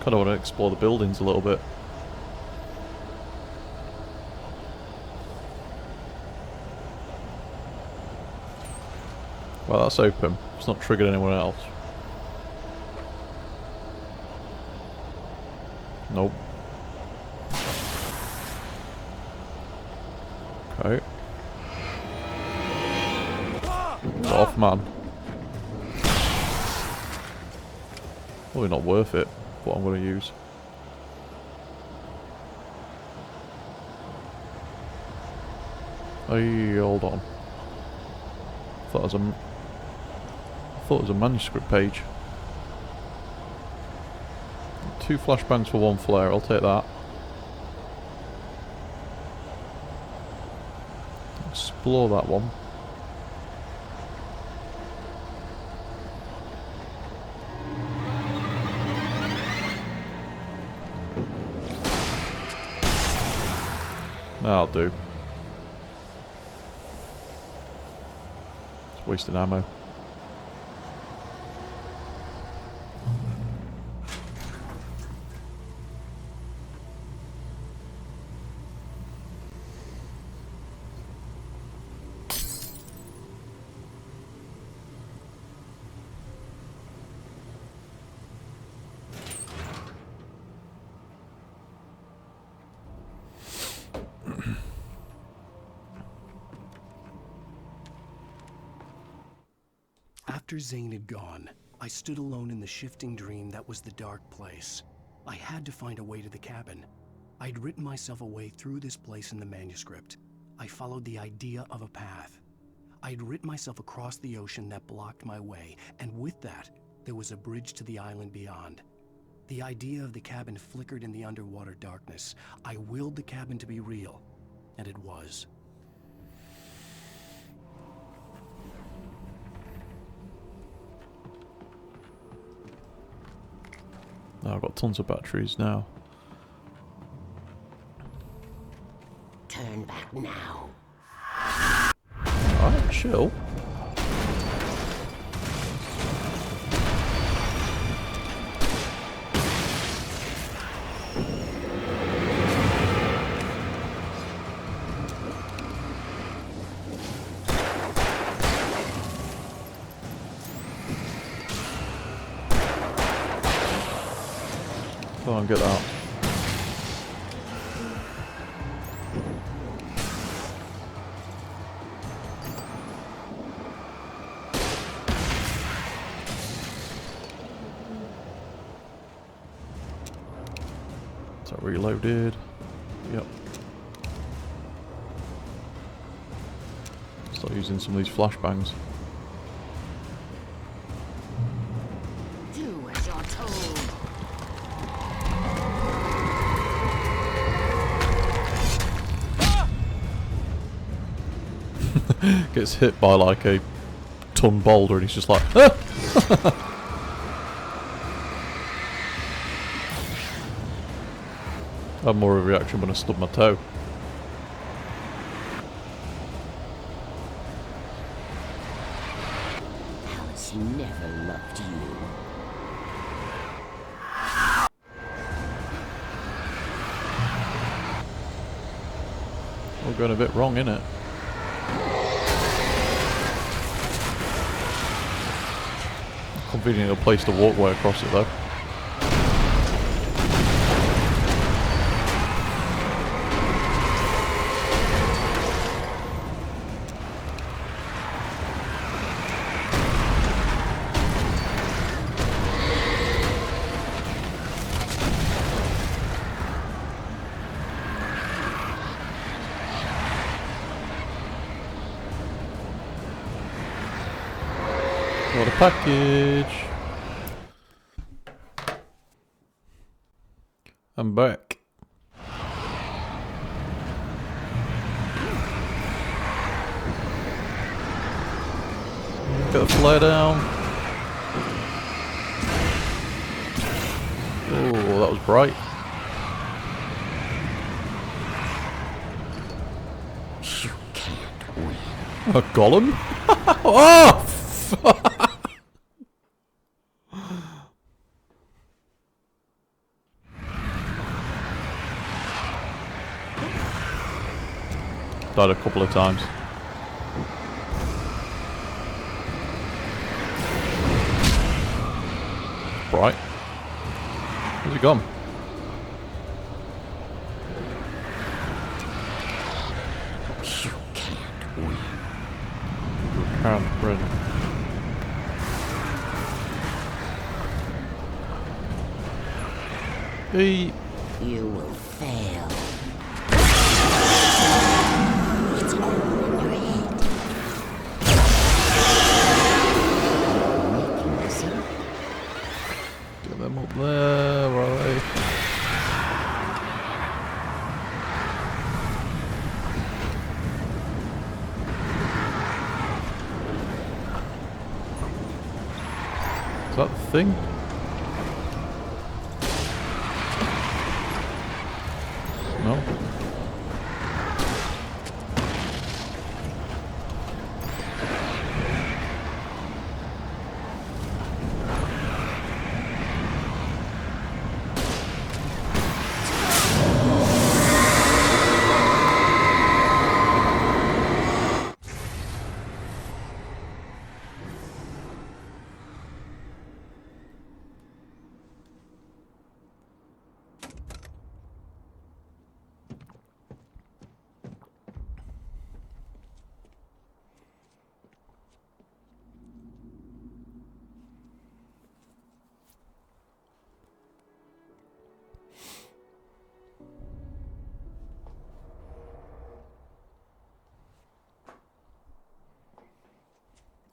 Kind of want to explore the buildings a little bit. Well, that's open. It's not triggered anyone else. Nope. Okay. It's off, man. Probably not worth it. What I'm going to use. Hey, hold on. Thought it was a manuscript page. 2 flashbangs for 1 flare. I'll take that. Explore that one. That'll do. It's wasting ammo. Dr. Zane had gone. I stood alone in the shifting dream that was the dark place. I had to find a way to the cabin. I'd written myself a way through this place in the manuscript. I followed the idea of a path. I'd written myself across the ocean that blocked my way, and with that, there was a bridge to the island beyond. The idea of the cabin flickered in the underwater darkness. I willed the cabin to be real, and it was. Oh, I've got tons of batteries now. Turn back now. Alright, chill. Go on, get that. Is that reloaded? Yep. Start using some of these flashbangs. Do as you're told. Gets hit by like a ton boulder and he's just like, ah! I had more of a reaction when I stubbed my toe. Alice never loved you. We're going a bit wrong, innit? Convenient a place to walk way across it though. What a package! I'm back. Got the flare down. Oh, that was bright. You can't win. A golem? Oh! Died a couple of times. Bright. Where's he gone? You can't win. Can't win. Hey. You will fail. It's all in your head. Making this up. Get them up there, where are they? Is that the thing? No.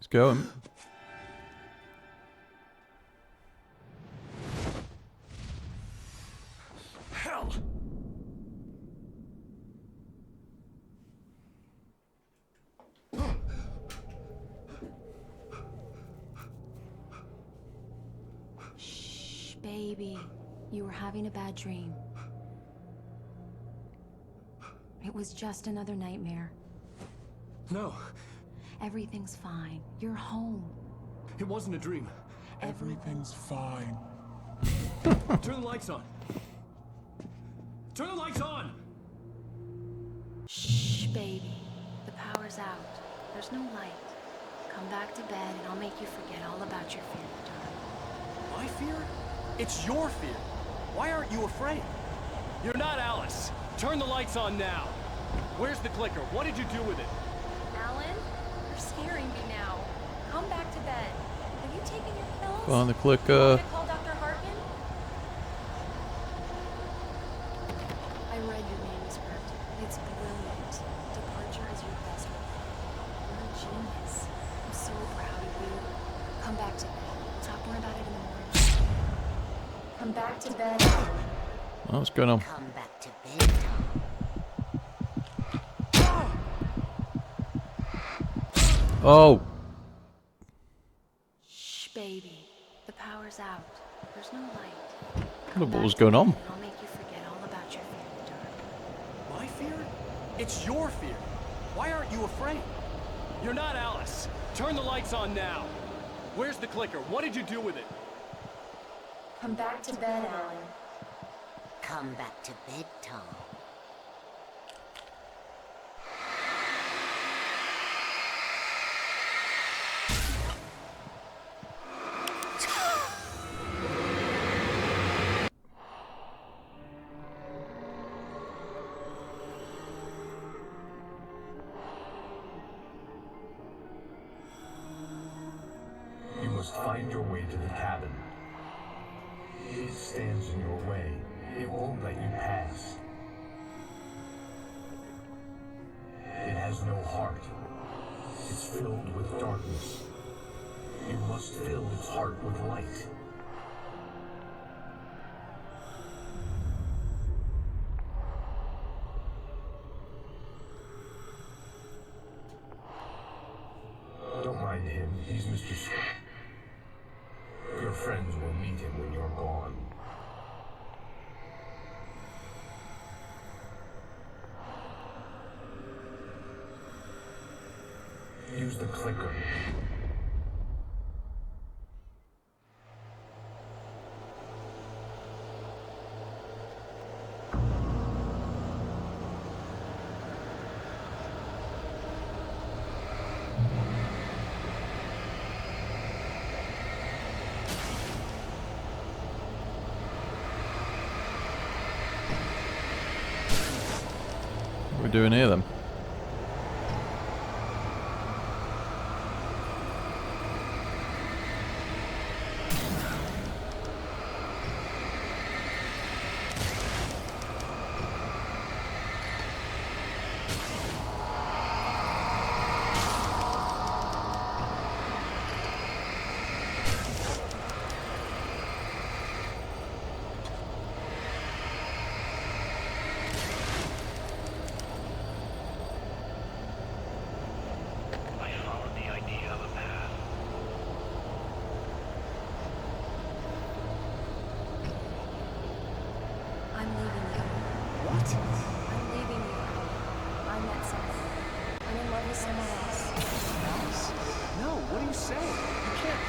Let's go. Hell! Shh, baby. You were having a bad dream. It was just another nightmare. No, Everything's fine. You're home. it wasn't a dream. Everything's fine. Turn the lights on. Turn the lights on! Shh, baby. The power's out. There's no light. Come back to bed and I'll make you forget all about your fear, darling. My fear? It's your fear. Why aren't you afraid? You're not Alice. Turn the lights on now. Where's the clicker? What did you do with it? Alan, you're scaring me now. Come back to bed. Have you taken your pills? Find the You clicker. want to call Dr. Hartman? I read your manuscript. It's brilliant. Departure is your best work. You're a genius. I'm so proud of you. Come back to bed. We'll talk more about it in the morning. Come back to bed. Oh, what's going on? Come back to bed, Tom. Oh, Shh, baby. The power's out. There's no light. what was going on? I'll make you forget all about your fear, darling. My fear? It's your fear. Why aren't you afraid? You're not Alice. Turn the lights on now. Where's the clicker? What did you do with it? Come back to bed, Alan. Come back to bed, Tom. You must find your way to the cabin. It stands in your way. It won't let you pass. It has no heart. It's filled with darkness. You must fill its heart with light. Don't mind him. He's Mr. Your friends will meet him when you're gone. Use the clicker. What are we doing here then? I followed the idea of a path. I'm leaving you. What? I'm leaving you. I met someone. I'm in love with someone else. Alice? No, what are you saying? You can't.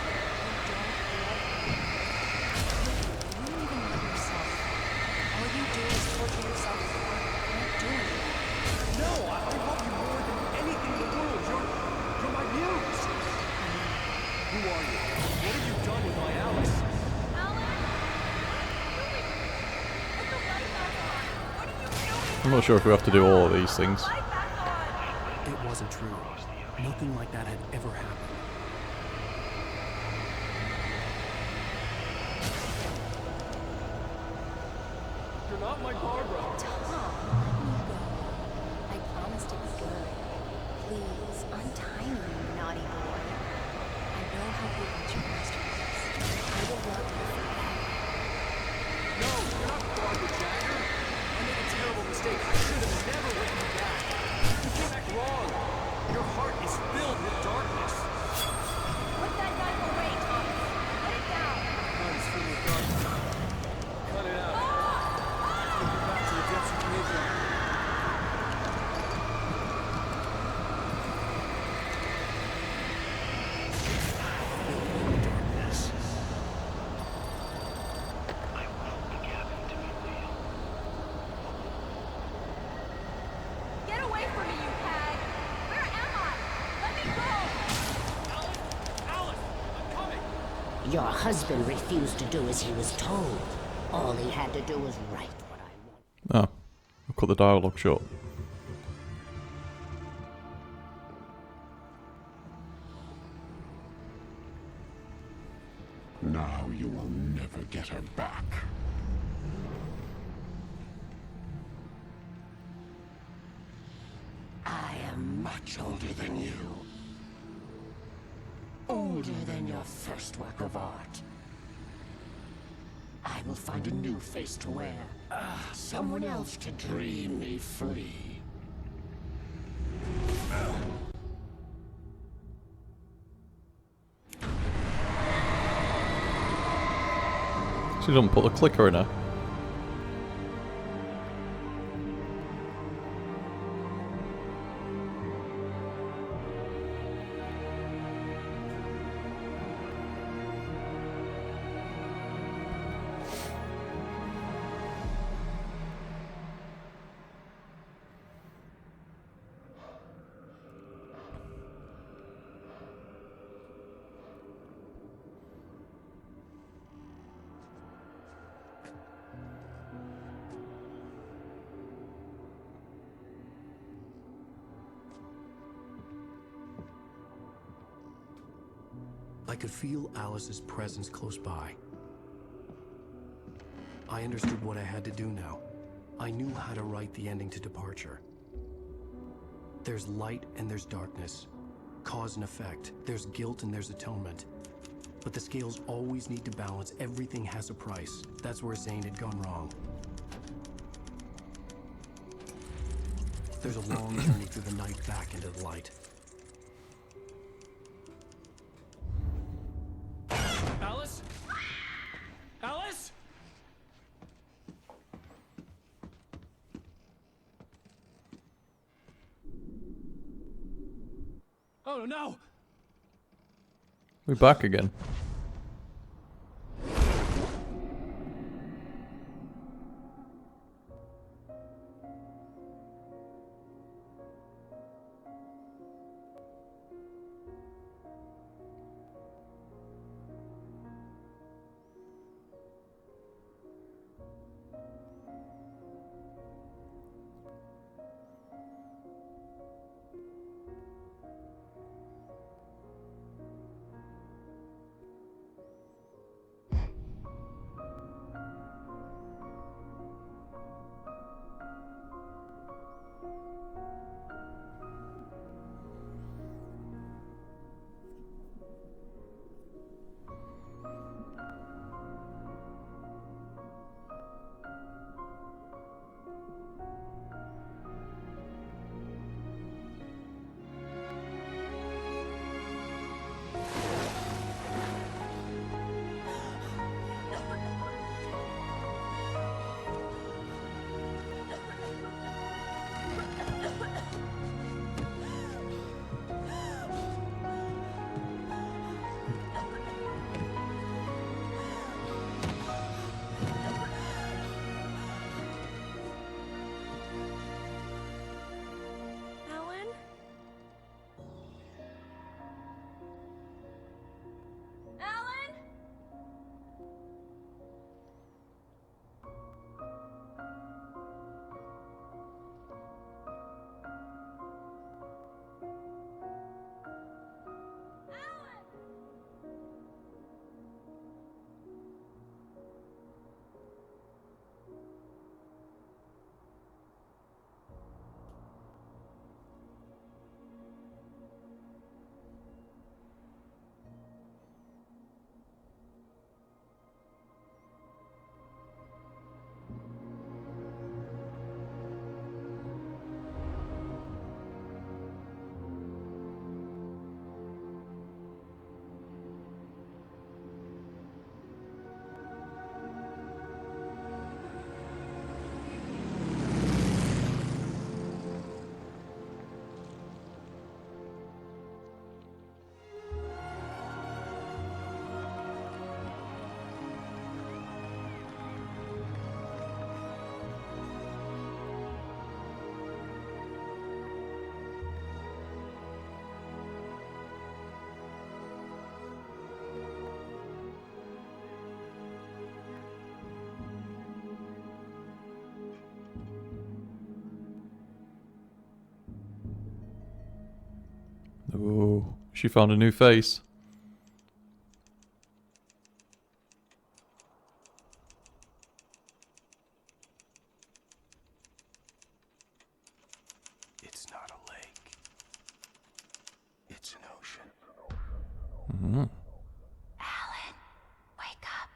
You don't even love yourself. All you do is torture yourself for work. You're not doing it. No, I love you more than anything in the world. You're my muse. Who are you? What have you done with my Alice? I'm not sure if we have to do all of these things. It wasn't true. Nothing like that had ever happened. You're not my Barbara. Tom, let me go. I promise to be good. Please, untie me, you naughty boy. know how you want your masterpiece. I would love you for that. No, you're not garbage, Jagger. I made a terrible mistake. I should have never let you back. You came back wrong. Your heart is filled with darkness. Put that knife away, Thomas. Put it down. Heart is filled with darkness. Cut it out. Take it back to the depths of nature. Darkness. I will be Gavin to be real. Get away from me, you hag! Where am I? Let me go! Alice! I'm coming! Your husband refused to do as he was told. All he had to do was write what I want. Oh, I'll cut the dialogue short. Now you will never get her back. I am much older than you. Older than your first work of art. I will find a new face to wear. Someone else to dream me free. She doesn't put the clicker in her. I could feel Alice's presence close by. I understood what I had to do now. I knew how to write the ending to Departure. There's light and there's darkness. Cause and effect. There's guilt and there's atonement. But the scales always need to balance. Everything has a price. That's where Zane had gone wrong. There's a long journey through the night back into the light. Alice? Alice? Oh no! We're back again. She found a new face. It's not a lake. It's an ocean. Mm-hmm. Alan, wake up.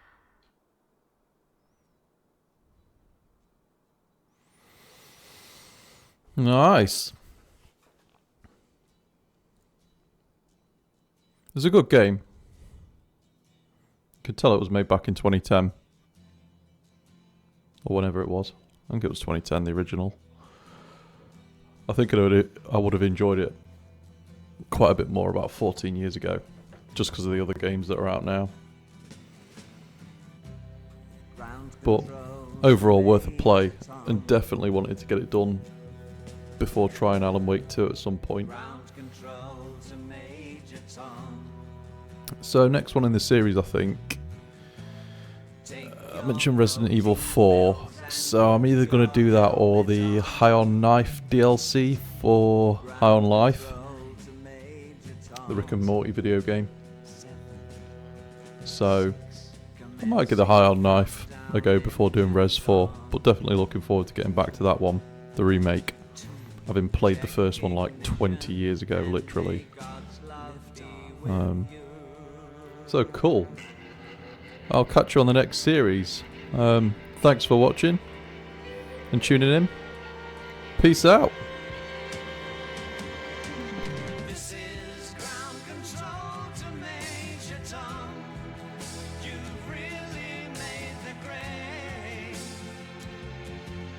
Nice. It's a good game. You could tell it was made back in 2010. Or whenever it was. I think it was 2010, the original. I think I would have enjoyed it quite a bit more about 14 years ago. Just because of the other games that are out now. But overall worth a play. And definitely wanted to get it done before trying Alan Wake 2 at some point. So next one in the series, I think. I mentioned Resident Evil 4. So I'm either going to do that or the High on Knife DLC for High on Life. The Rick and Morty video game. So I might give the High on Knife a go before doing Res 4. But definitely looking forward to getting back to that one. The remake. Having played the first one like 20 years ago, literally. So cool. I'll catch you on the next series. Thanks for watching and tuning in. Peace out.